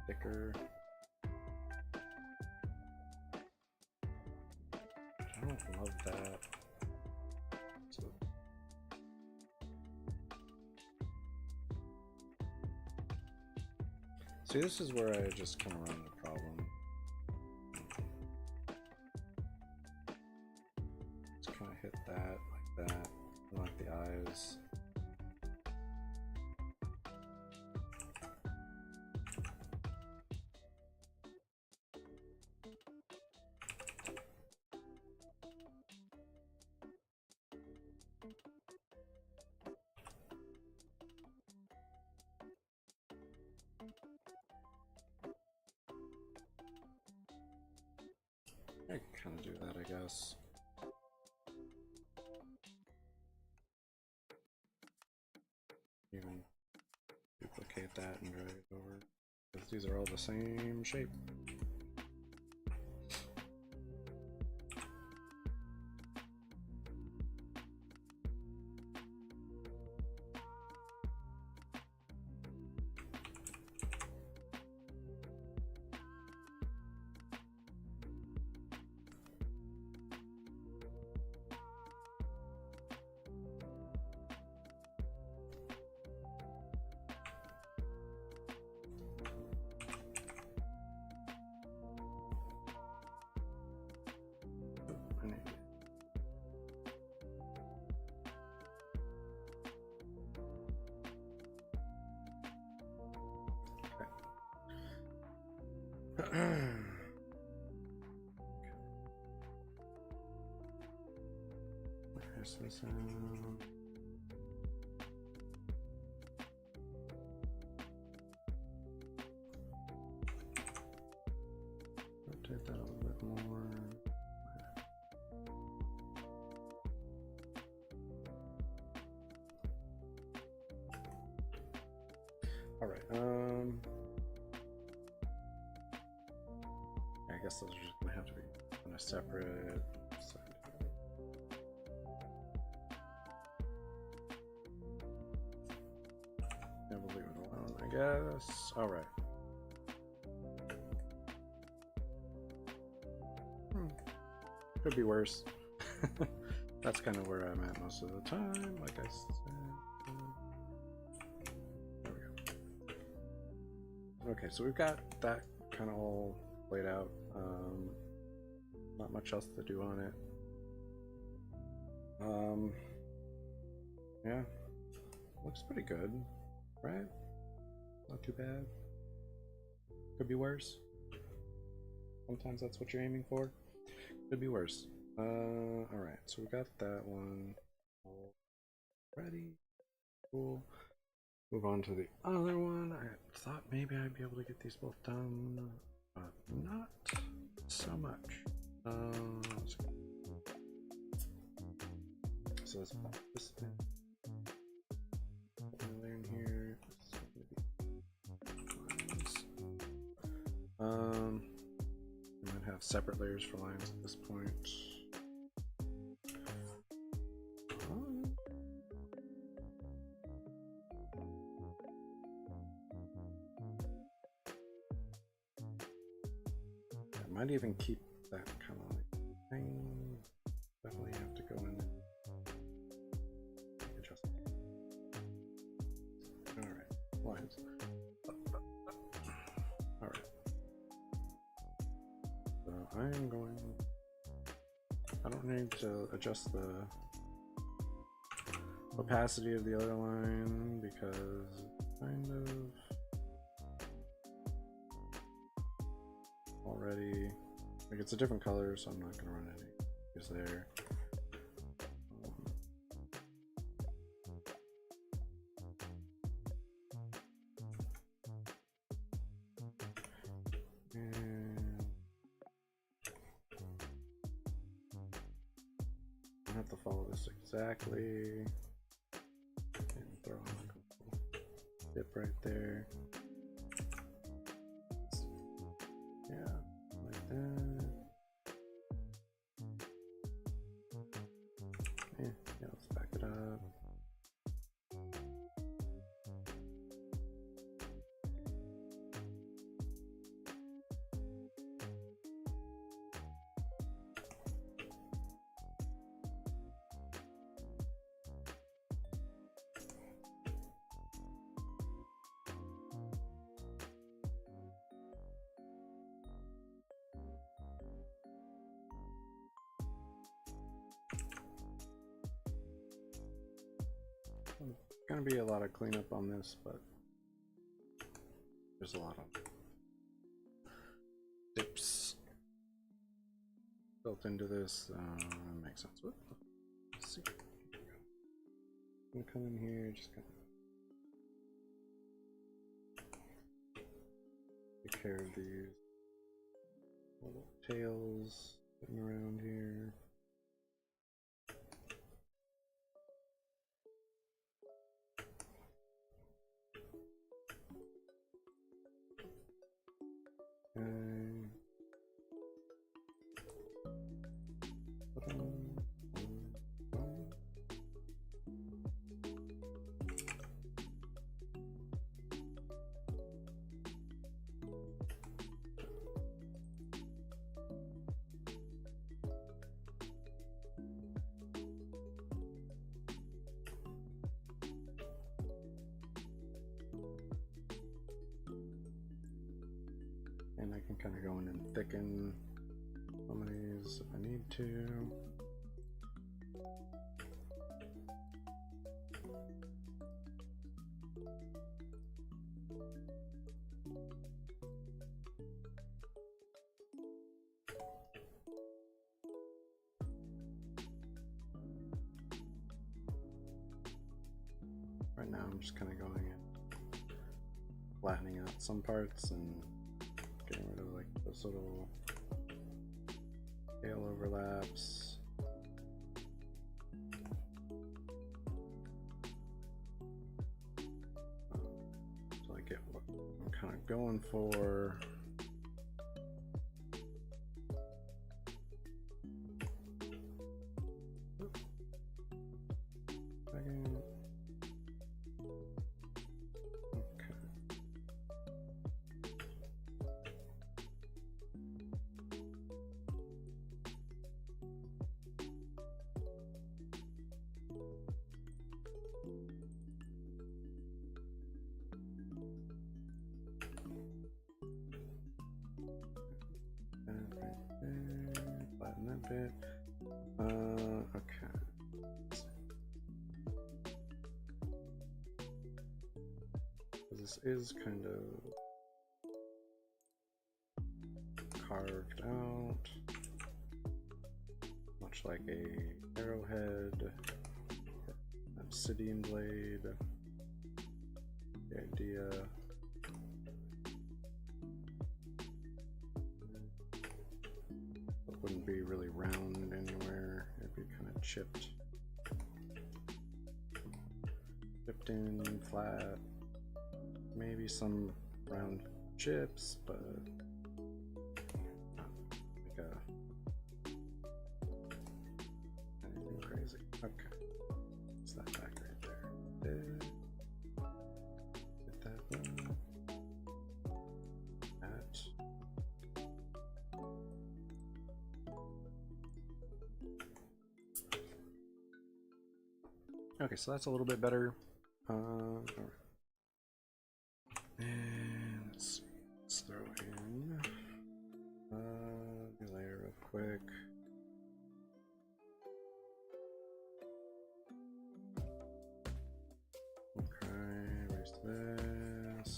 thicker. I don't love that. So, see, this is where I just kind of run into problem. Just kind of hit that like that, like the eyes. I can kind of do that, I guess. Even duplicate that and drag it over, because these are all the same shape. Where's this? Rotate that a little bit more. All right. I guess those are just gonna have to be kind of separate. Yeah, we'll leave it alone, I guess. All right. Could be worse. That's kind of where I'm at most of the time, like I said. There we go. Okay, so we've got that kind of all laid out. Not much else to do on it. Yeah, looks pretty good, right? Not too bad. Could be worse. Sometimes that's what you're aiming for. Could be worse. Alright, so we got that one ready. Cool. Move on to the other one. I thought maybe I'd be able to get these both done, but not so much. So let's pop this thing. Layer in here. We might have separate layers for lines at this point. I might even keep that kind of like thing. Definitely have to go in and adjust. Alright, lines. Alright. So I am going. I don't need to adjust the opacity of the other line because kind of already, like, it's a different color, so I'm not going to run any use there. And I have to follow this exactly and throw on a dip right there. Yeah, like that. Yeah, let's back it up. Gonna be a lot of cleanup on this, but there's a lot of dips built into this. Makes sense. Let's see. I'm gonna come in here, just kind of take care of these little tails sitting around here. And I can kind of go in and thicken some of these if I need to. Right now I'm just kind of going and flattening out some parts and getting rid of like those little tail overlaps. So I get what I'm kind of going for. Okay. a bit. Okay. This is kind of carved out, much like a arrowhead, obsidian blade. The idea. It wouldn't be really round anywhere, it'd be kind of chipped in, flat, maybe some round chips, but not like anything crazy. Okay, it's that back right there. Get that one. That. Okay, so that's a little bit better. All right. And let's see. Let's throw in new layer real quick. Okay, erase this.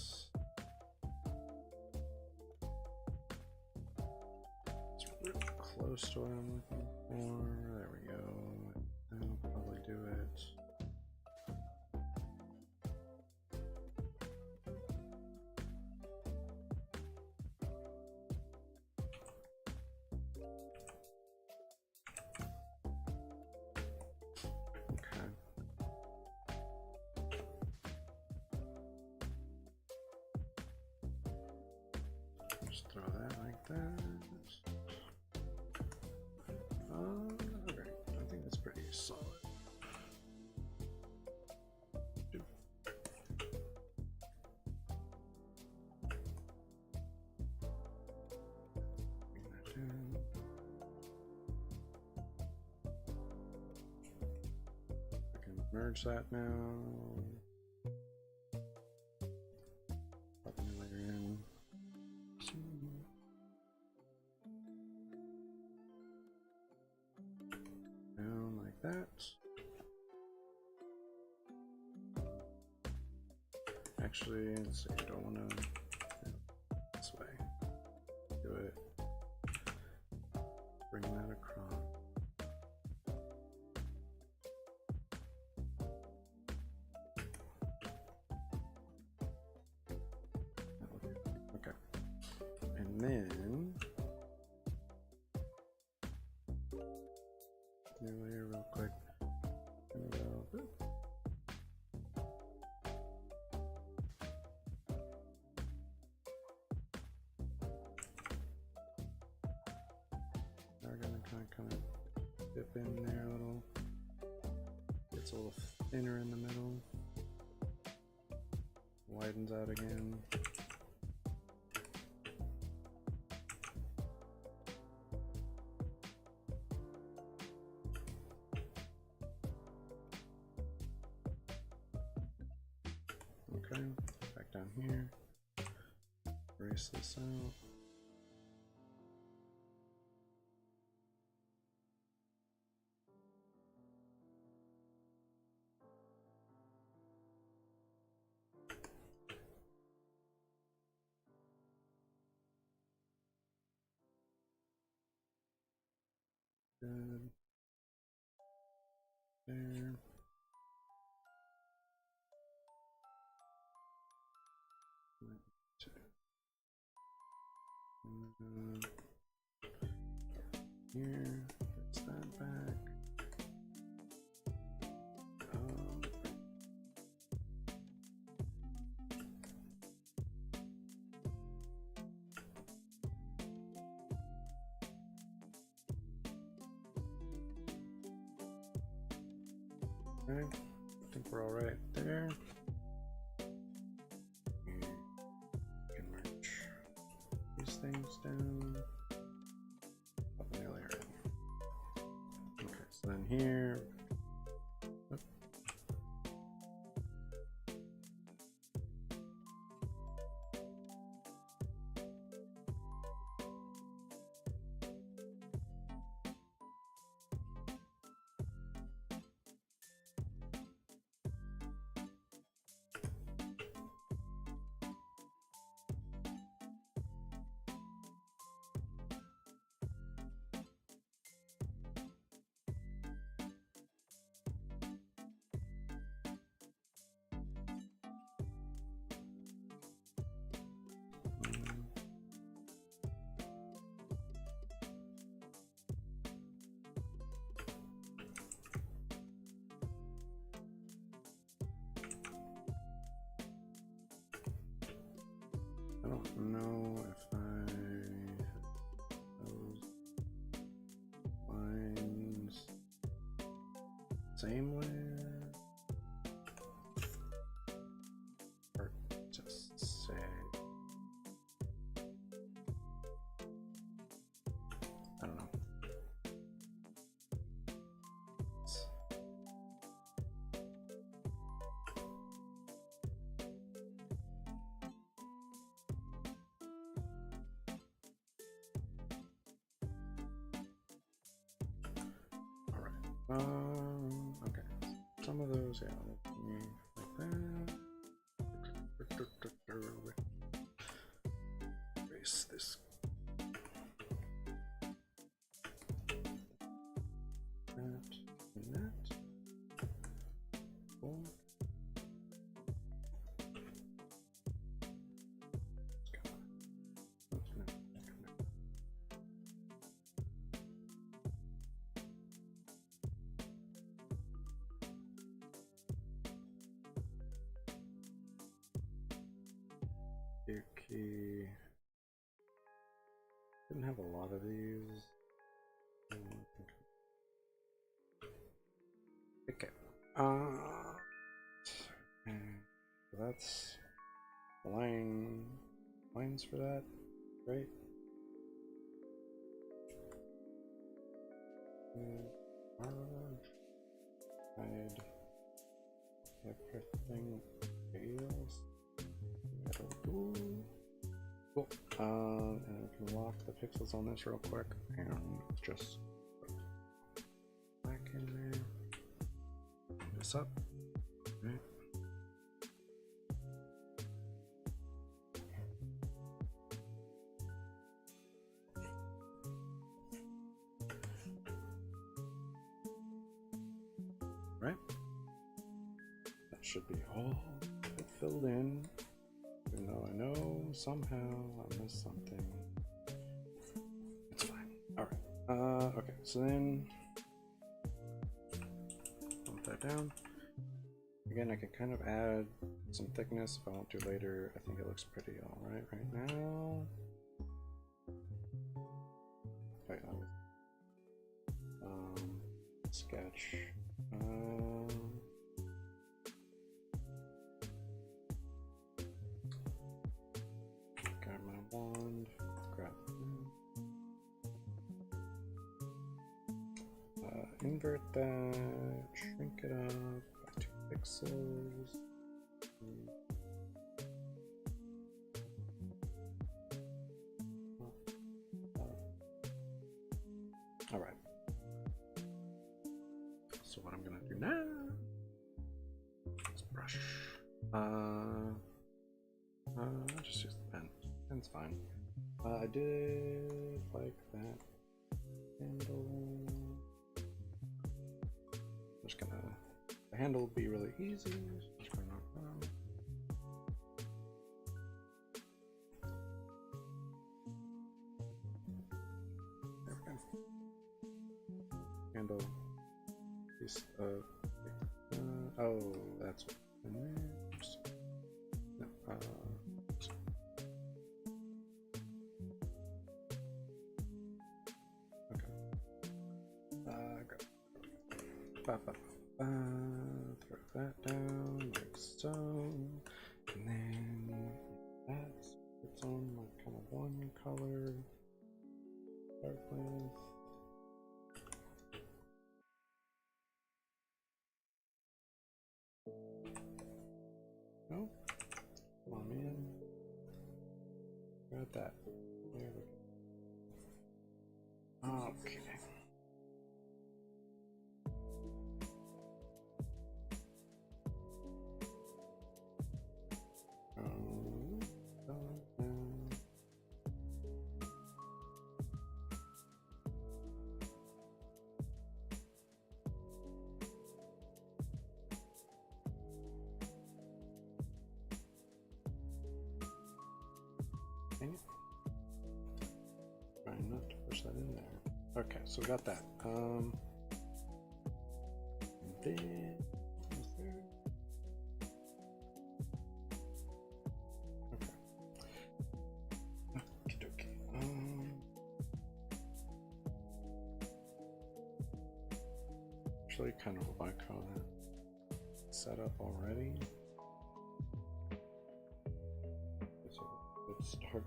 It's really close to what I'm looking for. There we go. That'll probably do it. Just throw that like that. Alright, I think that's pretty solid. I can merge that now. Pop a new layer in. Down like that. Actually, let's see, I don't want to this way. Do it. Bring that across. Okay. And then new layer real quick. We're gonna kind of dip in there a little. Gets a little thinner in the middle. Widens out again. Okay, back down here. Erase this out. Good. There. Here, fix that back. Okay, I think we're all right there. You can merge these things down. Pop a new layer in. Okay, so then here. Oop. don't know if I those lines same layer or just say I don't know. Okay. Some of those, yeah, like that. Erase this. That and that. Cool. Key. Didn't have a lot of these. Okay. So that's lines for that, right? Hide everything else. Cool. And we can lock the pixels on this real quick and just put black in there. Open this up. Right. Right. That should be all filled in. Even though I know somehow I missed something. It's fine. Alright. Okay, so then bump that down. Again, I can kind of add some thickness if I want to later. I think it looks pretty alright right now. Wait, sketch. Grab my wand, grab invert that, shrink it up by 2 pixels. All right. So what I'm gonna do now is brush. Just use the pen. Pen's fine. I did like that handle. I'm just gonna. The handle will be really easy. So just gonna knock down. There we go. Handle piece of. Oh, that's what. And then. No. Throw that down like so, and then that's its own like kind of one color. Start with. No, come on, man. Got that. There we go. Okay. Trying not to push that in there. Okay, so we got that. And then is there? Okay. Actually, kind of like how that's set up already. So let's start.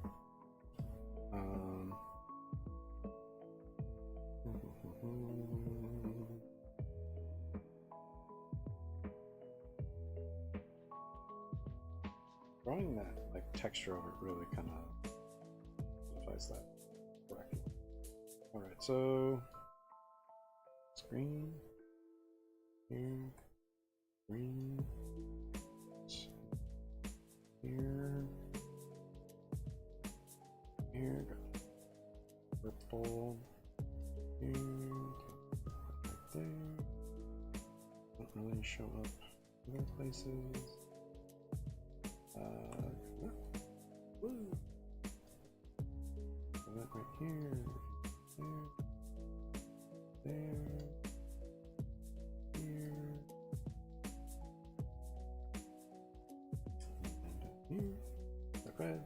Drawing that like texture over it really kind of solidifies that correctly. All right, so screen here, green here, here, got purple here, right there. Don't really show up other places. Woo. That right here, there, here, and here, the red,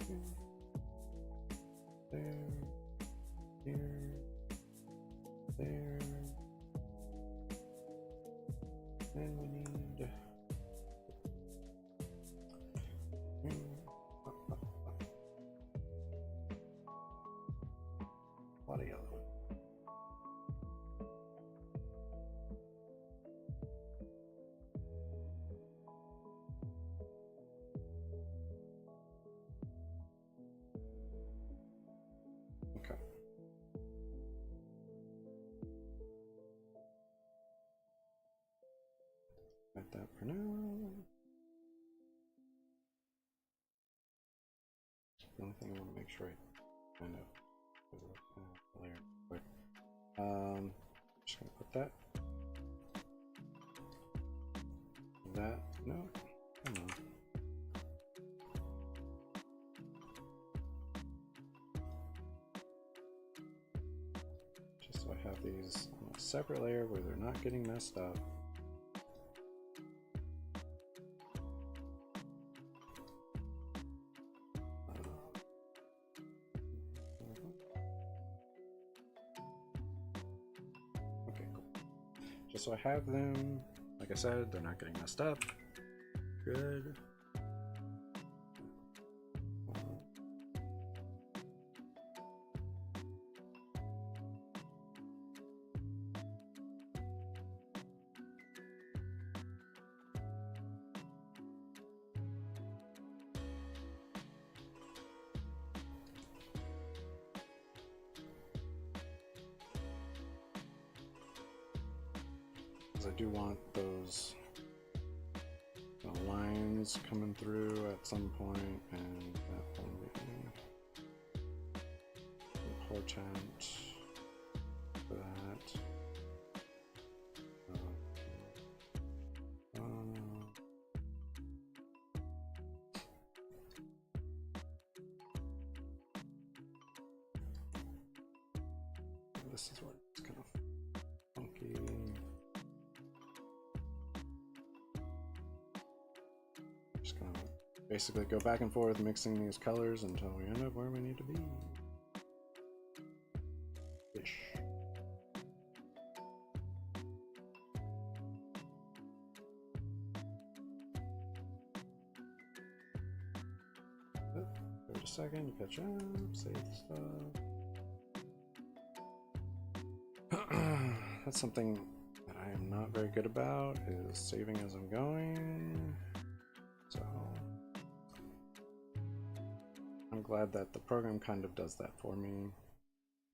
here, there, here, there, and we need a lot of yellow. Okay. Got that for now. The only thing I want to make sure I kind of layer quick. Just gonna put that. That no, come on. Just so I have these on a separate layer where they're not getting messed up. Just so I have them, like I said, they're not getting messed up. Good. I do want those lines coming through at some point, and that will be important for that. This is where it's kind of funky. Just gonna basically go back and forth mixing these colors until we end up where we need to be. Ish. Oh, give it a second to catch up, save the stuff. That's something that I am not very good about, is saving as I'm going. So I'm glad that the program kind of does that for me.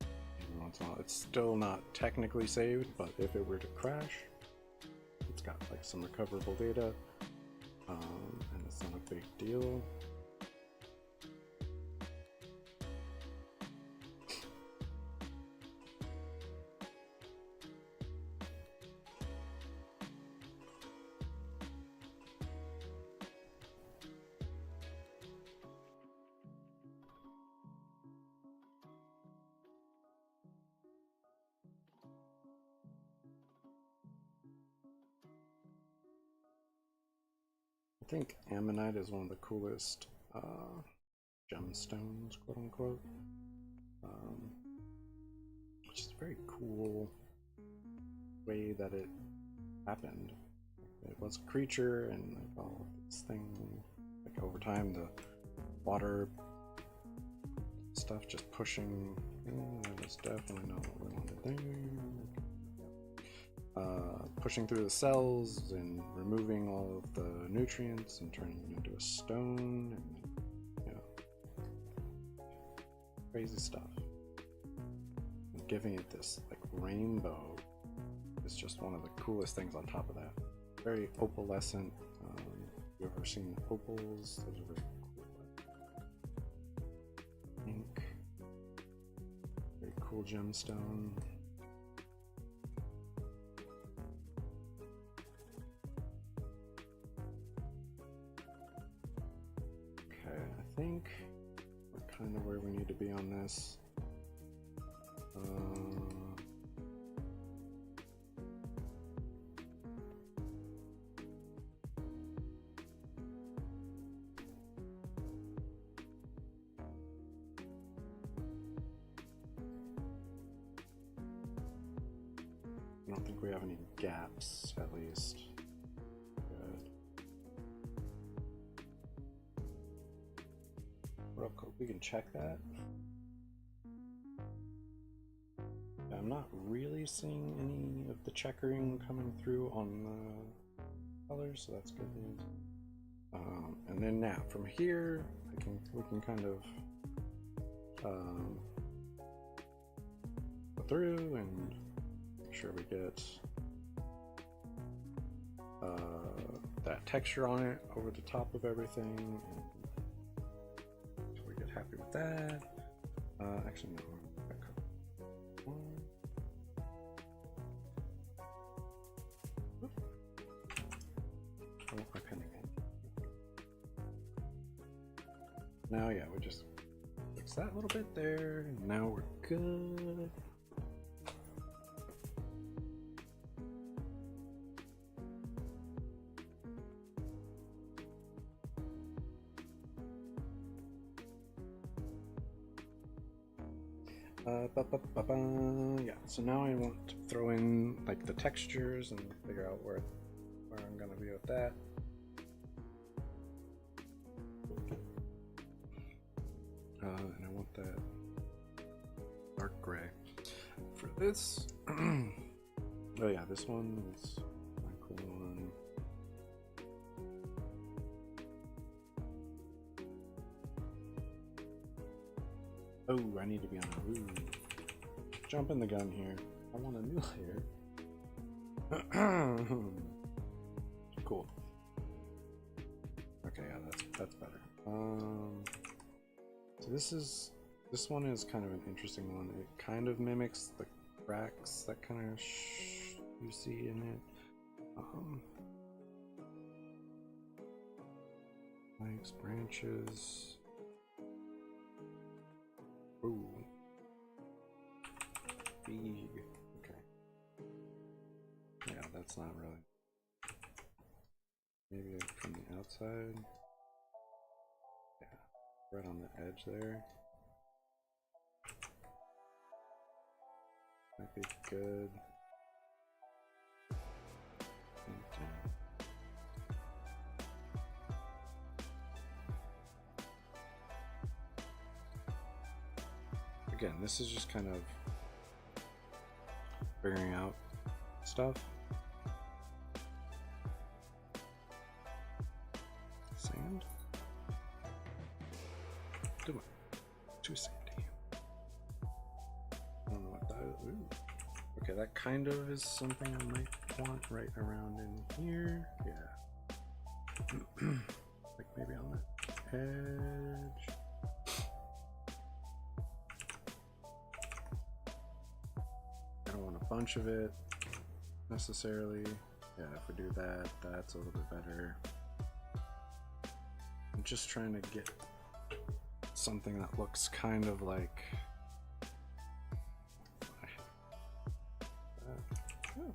Every once in a while, it's still not technically saved, but if it were to crash, it's got like some recoverable data, and it's not a big deal. I think ammonite is one of the coolest gemstones, quote unquote, which is a very cool way that it happened. It was a creature, and like all this thing, like over time, the water stuff just pushing. That was definitely not what we wanted there. Pushing through the cells and removing all of the nutrients and turning them into a stone, and crazy stuff. And giving it this like rainbow is just one of the coolest things on top of that. Very opalescent. You ever seen opals? Those are very cool. Pink. Very cool gemstone. Okay, I think we're kind of where we need to be on this. I don't think we have any gaps, at least. Good. Real quick, we can check that. I'm not really seeing any of the checkering coming through on the colors, so that's good news. And then now, from here, we can kind of go through and make sure we get that texture on it over the top of everything, and so we get happy with that. Actually, no. My pen again. Now, yeah, we just fix that little bit there, and now we're good. Yeah, so now I want to throw in like the textures and figure out where I'm gonna be with that. And I want that dark gray for this. Oh yeah, this one is my cool one. Oh, I need to be on a jumping the gun here. I want a new layer. Cool. Okay, yeah, that's better. So this one is kind of an interesting one. It kind of mimics the cracks that kind of you see in it. Legs, branches. Ooh. Big. Okay. Yeah, that's not really. Maybe from the outside. Yeah, right on the edge there. Might be good. Again, this is just kind of figuring out stuff. Sand? Too sandy. I don't know what that is. Ooh. Okay, that kind of is something I might want right around in here. Yeah. Like maybe on the edge. I don't want a bunch of it necessarily. Yeah, if we do that, that's a little bit better. I'm just trying to get something that looks kind of like no.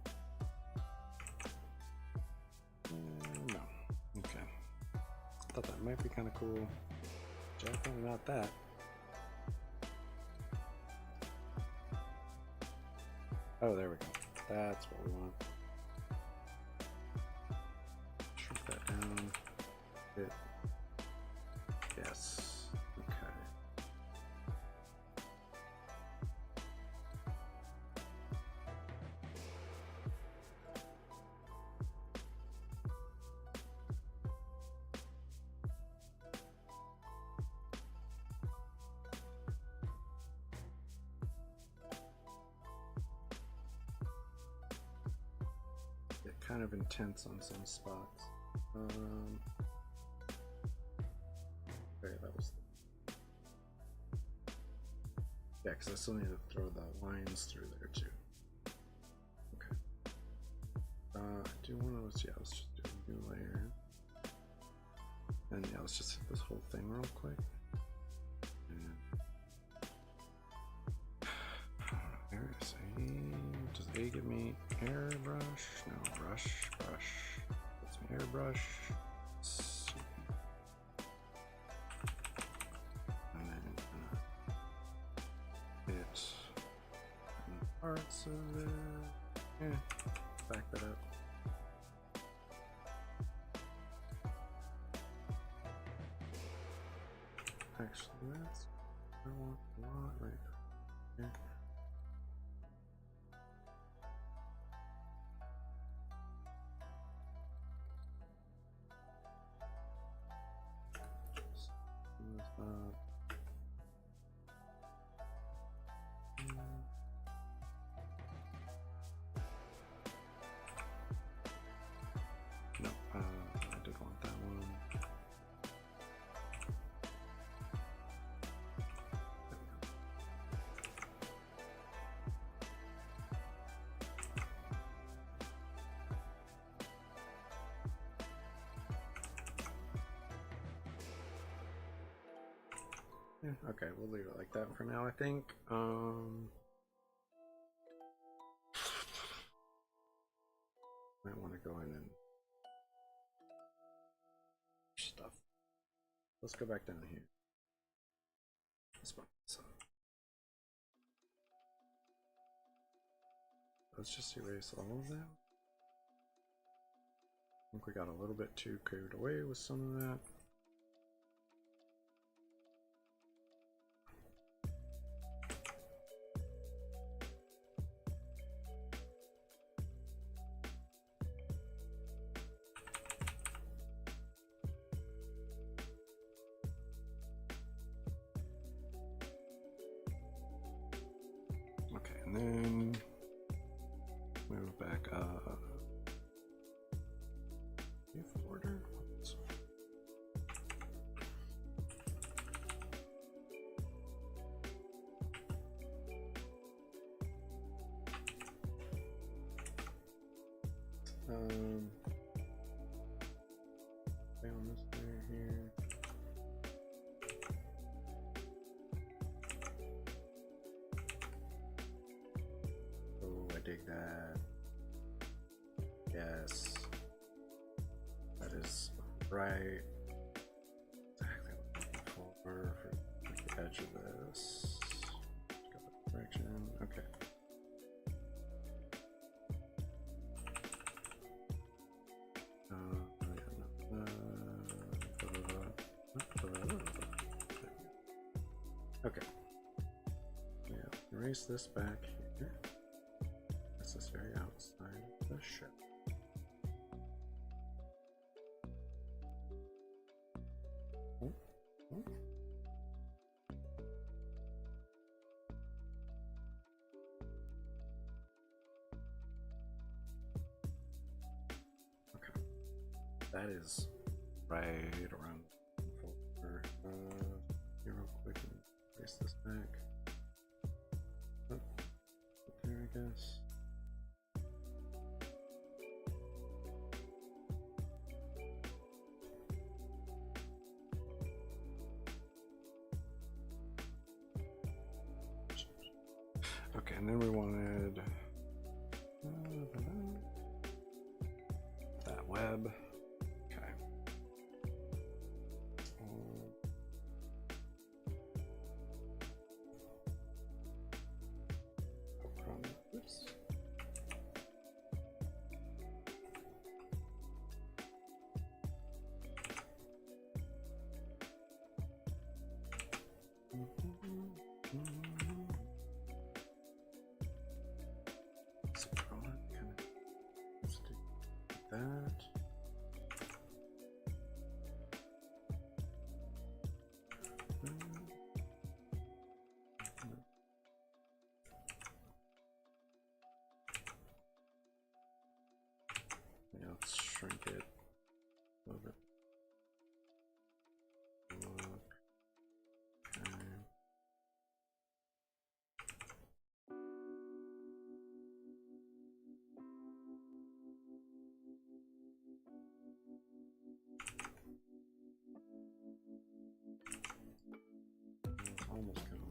Okay. Thought that might be kind of cool. Definitely not that. Oh, there we go. That's what we want. Shrink that down. Hit. Yes. Okay. Get kind of intense on some spots. Okay, that was. Yeah, because I still need to throw the lines through there too. Okay. I do want to, yeah, let's just do a new layer. And yeah, let's just hit this whole thing real quick. And where is A? Does A give me airbrush? No, brush. That's my airbrush. Parts of it. Yeah, back that up. Actually, that's I want a lot right here. No, I did want that one. Yeah, okay, we'll leave it like that for now, I think. Might want to go in and stuff. Let's go back down here. Let's just erase all of that. I think we got a little bit too carried away with some of that. Okay, and then move back up. Order. Stay on this layer here. Oh, I dig that. Yes. That is right. Exactly what I'm looking for the edge of this. Go that direction. Okay. Okay. Yeah, erase this back here. This is very outside of the ship. Okay, that is right around the folder. Here real quick and erase this back. Oh, there, I guess. Okay, and then we wanted that web. Okay. Oops. So kind of let's do that. Yeah, let's shrink it a little bit. Almost kind of.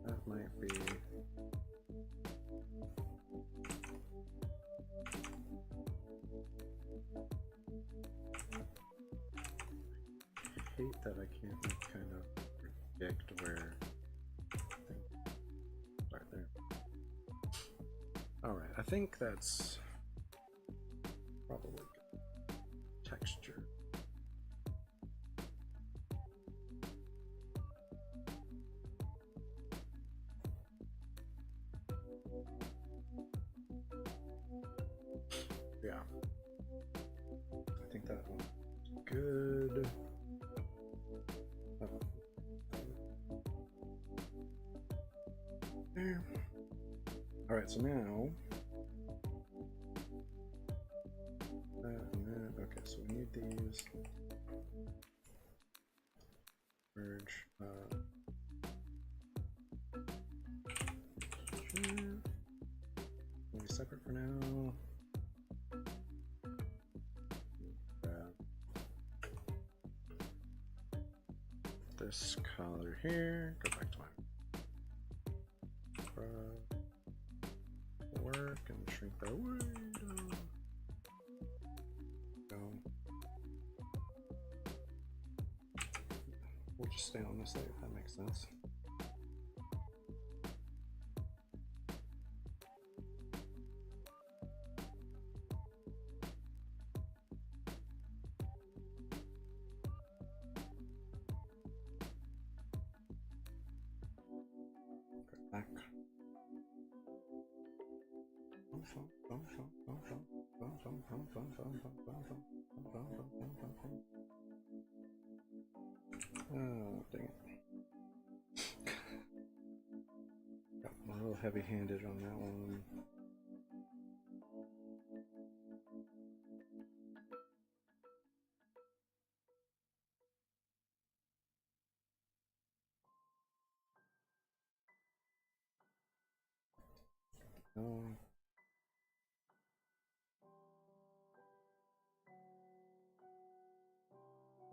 That might be. I hate that I can't kind of predict where things start there. All right, I think that's probably good. Texture. Yeah, I think that one's good. There. All right, so now okay, so we need these. Merge. Sure. Maybe separate for now. This color here, go back to my work and shrink that way down. Go. We'll just stay on this layer if that makes sense. Back. Oh, dang it. Got a little heavy-handed on that one. Oh.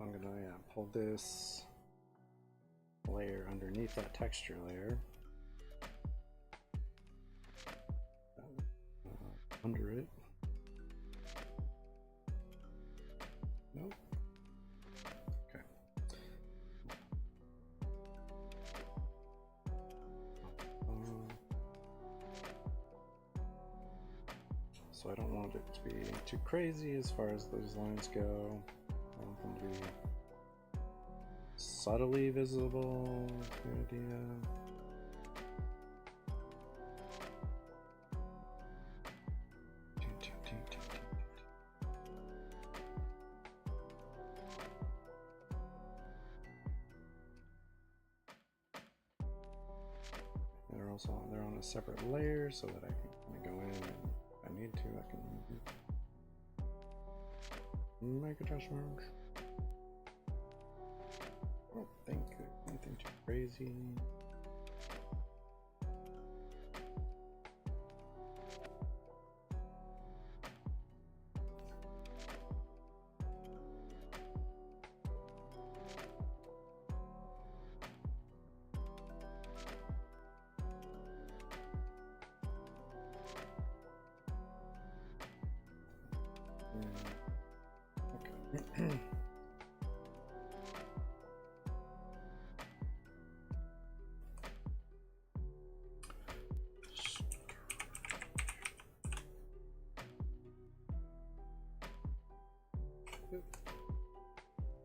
I'm gonna pull this layer underneath that texture layer, under it. Nope. Okay. So I don't want it to be too crazy as far as those lines go. I want them to be subtly visible. Good idea. They're on a separate layer so that I can go in and if I need to, I can make adjustments. I don't think anything too crazy.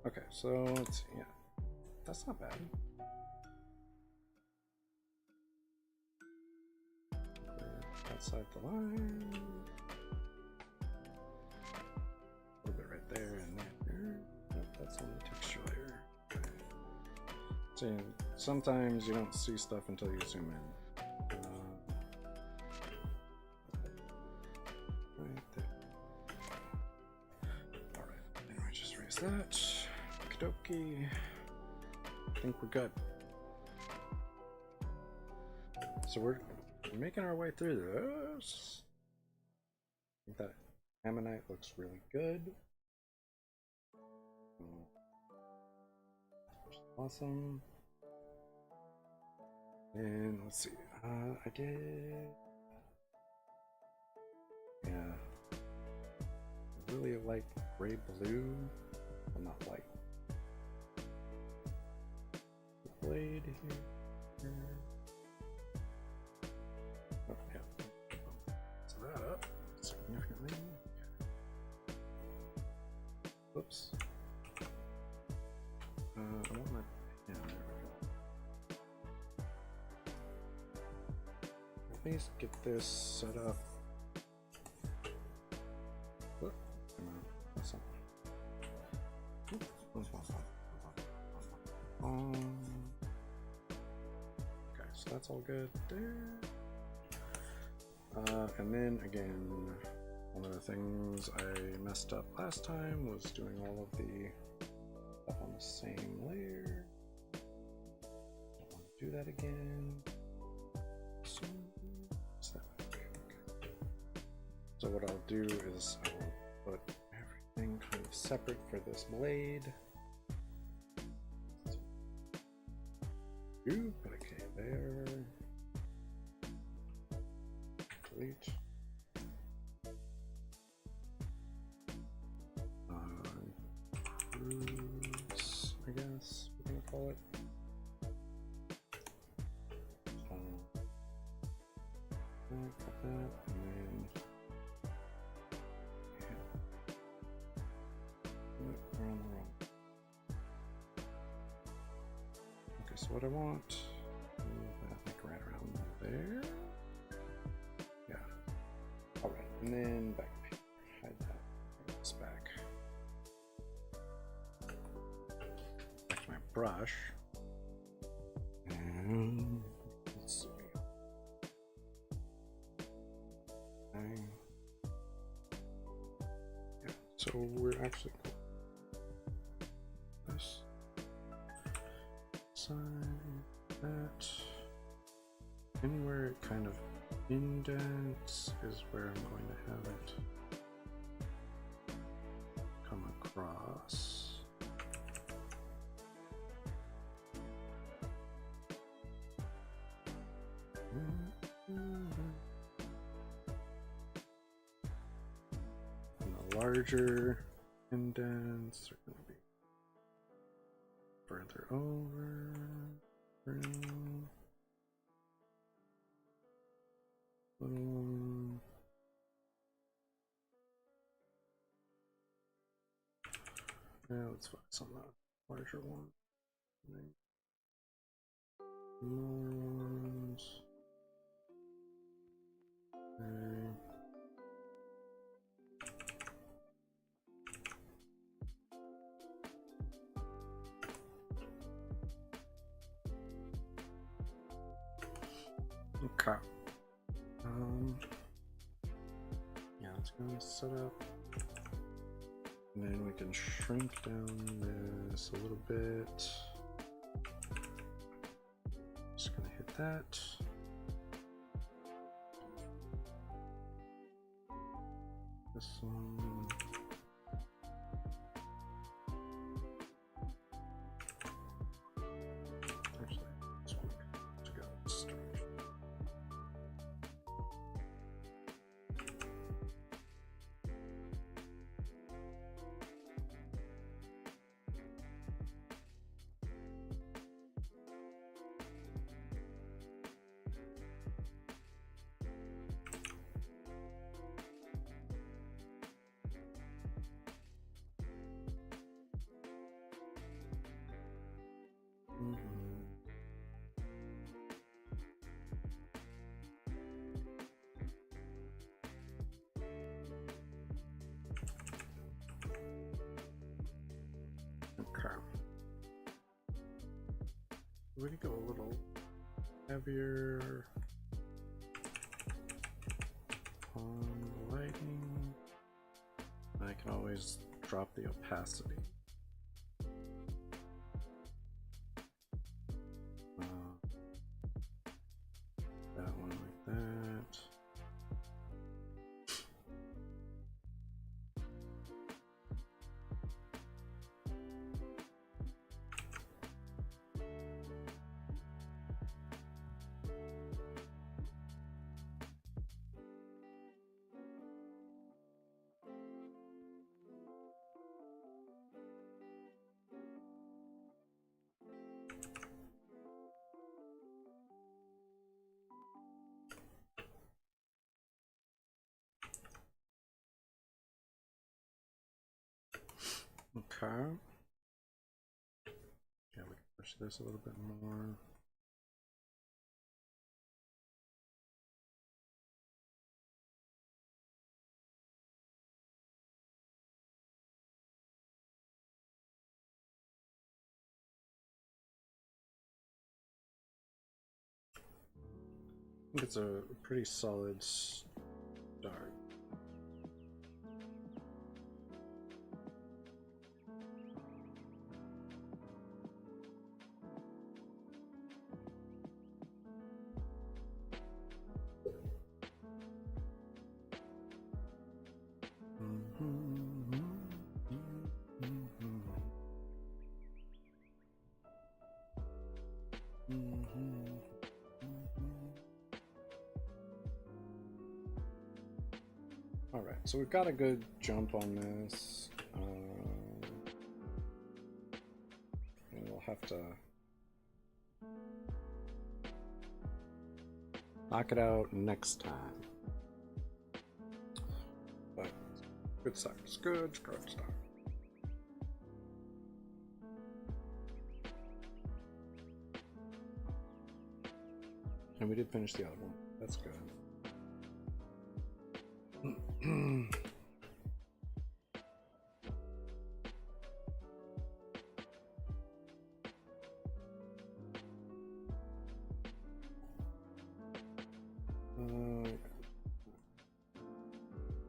Okay, so let's see. Yeah, that's not bad. Outside the line. A little bit right there and there. Nope, that's on the texture layer. Okay. See, sometimes you don't see stuff until you zoom in. Right there. Alright, anyway, just erase that. Okie I think we're good. So we're making our way through this. I think that ammonite looks really good. Awesome. And let's see. I did. Yeah. I really like gray blue. Well, not white. Blade here. Oh, yeah. So that up significantly. Whoops. I want my. Yeah, there we go. At least get this set up. Whoop. That's not. Okay, so that's all good there. And then again, one of the things I messed up last time was doing all of the stuff on the same layer. Don't want to do that again. So, so what I'll do is I will put everything kind of separate for this blade. Okay, there. Delete. Roots, I guess we're gonna call it. Got that, and then we're on the wrong. Okay, so what I want. Like right around there. Yeah. Alright, and then back here. Hide that. Bring this back. Back to my brush. And let's see. Okay. Yeah, so we're actually this side, that. Anywhere it kind of indents is where I'm going to have it come across. And the larger indents are going to be further over. Yeah, let's focus on the larger one. More ones. Okay. Okay. Yeah, let's go set up. And then we can shrink down this a little bit. Just gonna hit that. This one. Actually, this one to go start. Okay. We're gonna go a little heavier on the lighting. I can always drop the opacity. That one like that. Okay. Yeah, we can push this a little bit more. I think it's a pretty solid start. All right, so we've got a good jump on this. We'll have to knock it out next time. But good start. Good start. And we did finish the other one. That's good.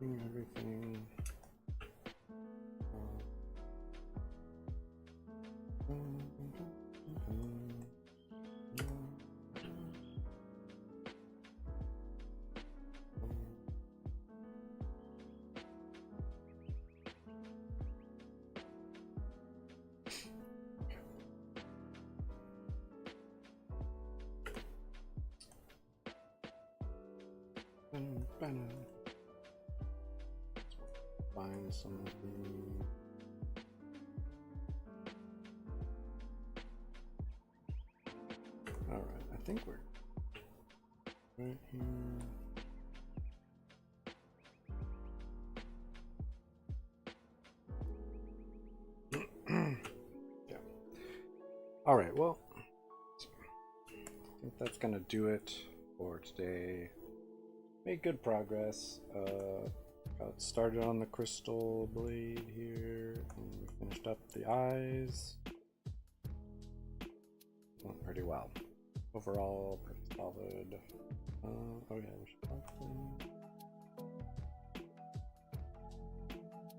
Everything. Find some of the all right, I think we're right here. Yeah. All right, well, I think that's gonna do it for today. Made good progress. Got started on the crystal blade here, and we finished up the eyes. Went pretty well. Overall, pretty solid. Oh yeah, we should probably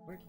quick.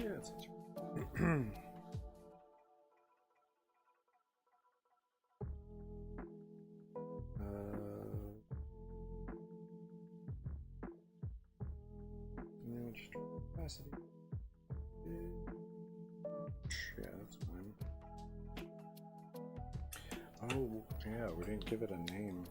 Yeah, it's capacity. Yeah, that's fine. Oh, yeah, we didn't give it a name.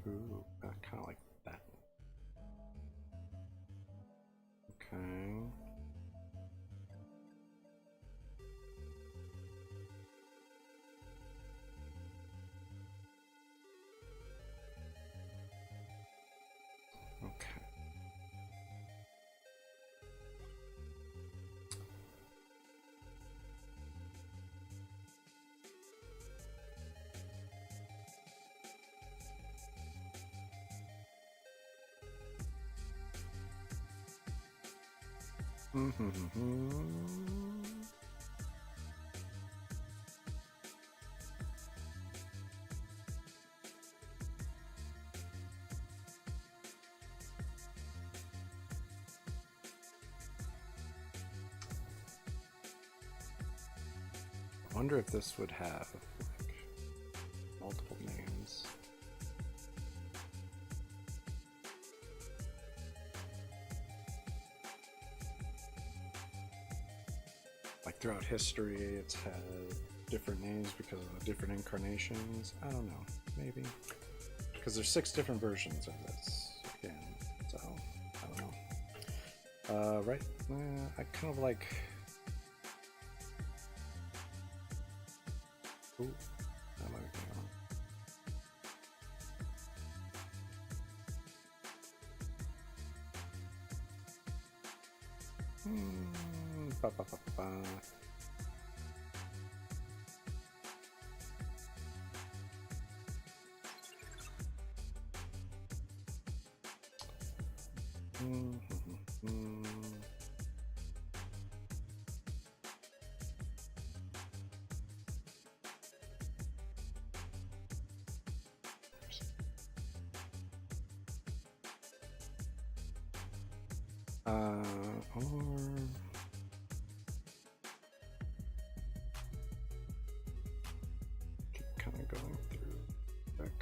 Ooh, I kind of like that. Okay. Okay. I wonder if this would have like multiple names. Like throughout history, it's had different names because of the different incarnations. I don't know, maybe. Because there's 6 different versions of this again, so I don't know. Right, I kind of like. Ooh, that might be on. Ba, ba, ba, ba. Or keep kind of going through back.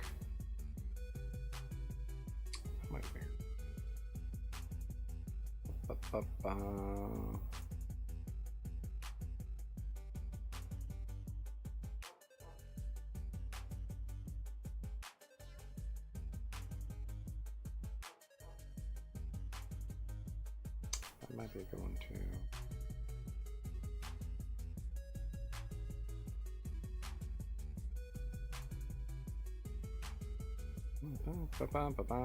Might be. Ba, ba, ba. That might be a good one too. Ba, ba, ba, ba.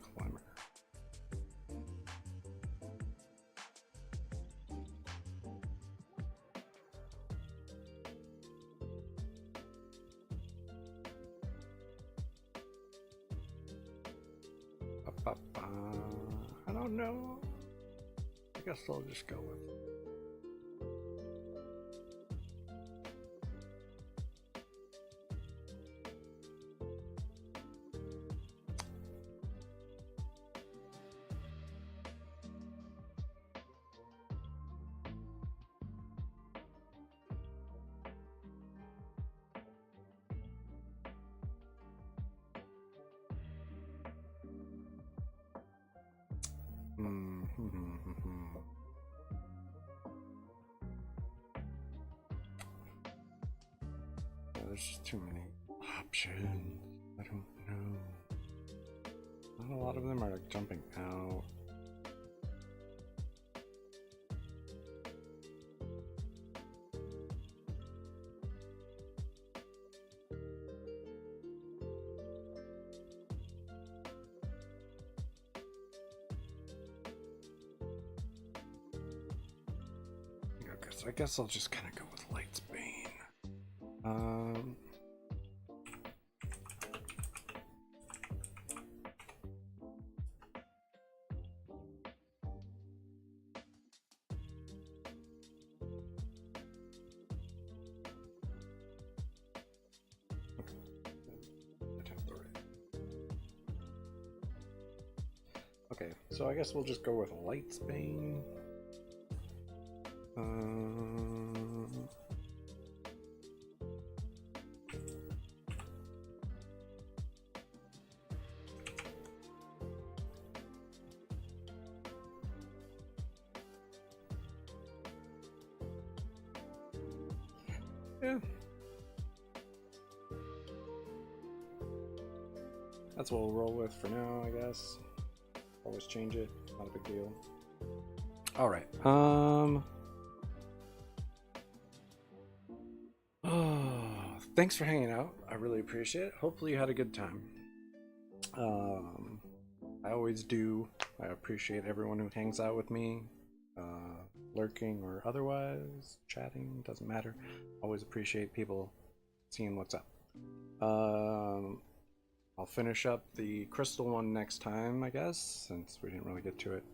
Climber. I don't know. I guess I'll just go with There's just too many options. I don't know. Not a lot of them are like jumping out. I guess I'll just kind of go with Light's Bane. Okay, so I guess we'll just go with Light's Bane. Yeah. That's what we'll roll with for now, I guess. Always change it, not a big deal. Alright, thanks for hanging out. I really appreciate it. Hopefully you had a good time. I always do. I appreciate everyone who hangs out with me, lurking or otherwise, chatting, doesn't matter. Always appreciate people seeing what's up. I'll finish up the crystal one next time, I guess, since we didn't really get to it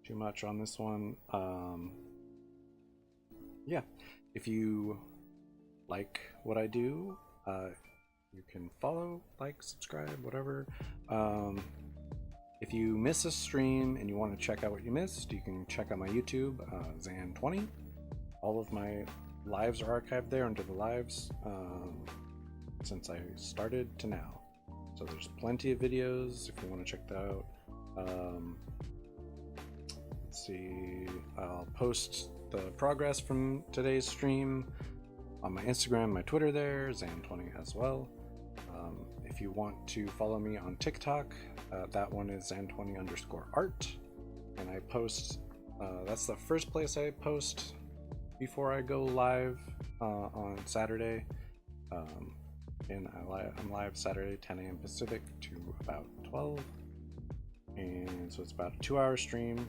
too much on this one. Yeah, if you like what I do, you can follow, like, subscribe, whatever. If you miss a stream and you want to check out what you missed, you can check out my YouTube, Zann20. All of my lives are archived there under the lives since I started to now. So there's plenty of videos if you want to check that out. Let's see, I'll post the progress from today's stream on my Instagram, my Twitter there, Zann20 as well. If you want to follow me on TikTok, that one is Zann20_art. And I post, that's the first place I post before I go live on Saturday. And I'm live Saturday 10 a.m. Pacific to about 12. And so it's about a 2-hour stream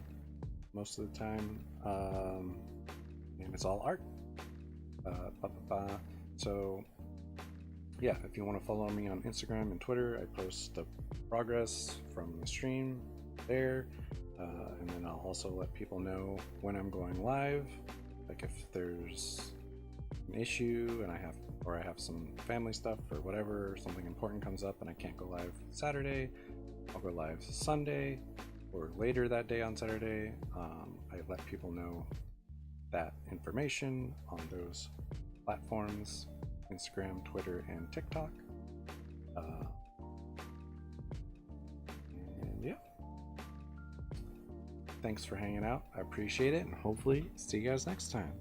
most of the time. And it's all art. So yeah, if you want to follow me on Instagram and Twitter, I post the progress from the stream there, and then I'll also let people know when I'm going live, like if there's an issue and I have some family stuff or whatever, or something important comes up and I can't go live Saturday, I'll go live Sunday or later that day on Saturday. I let people know that information on those platforms, Instagram, Twitter, and TikTok. And yeah, thanks for hanging out. I appreciate it, and hopefully see you guys next time.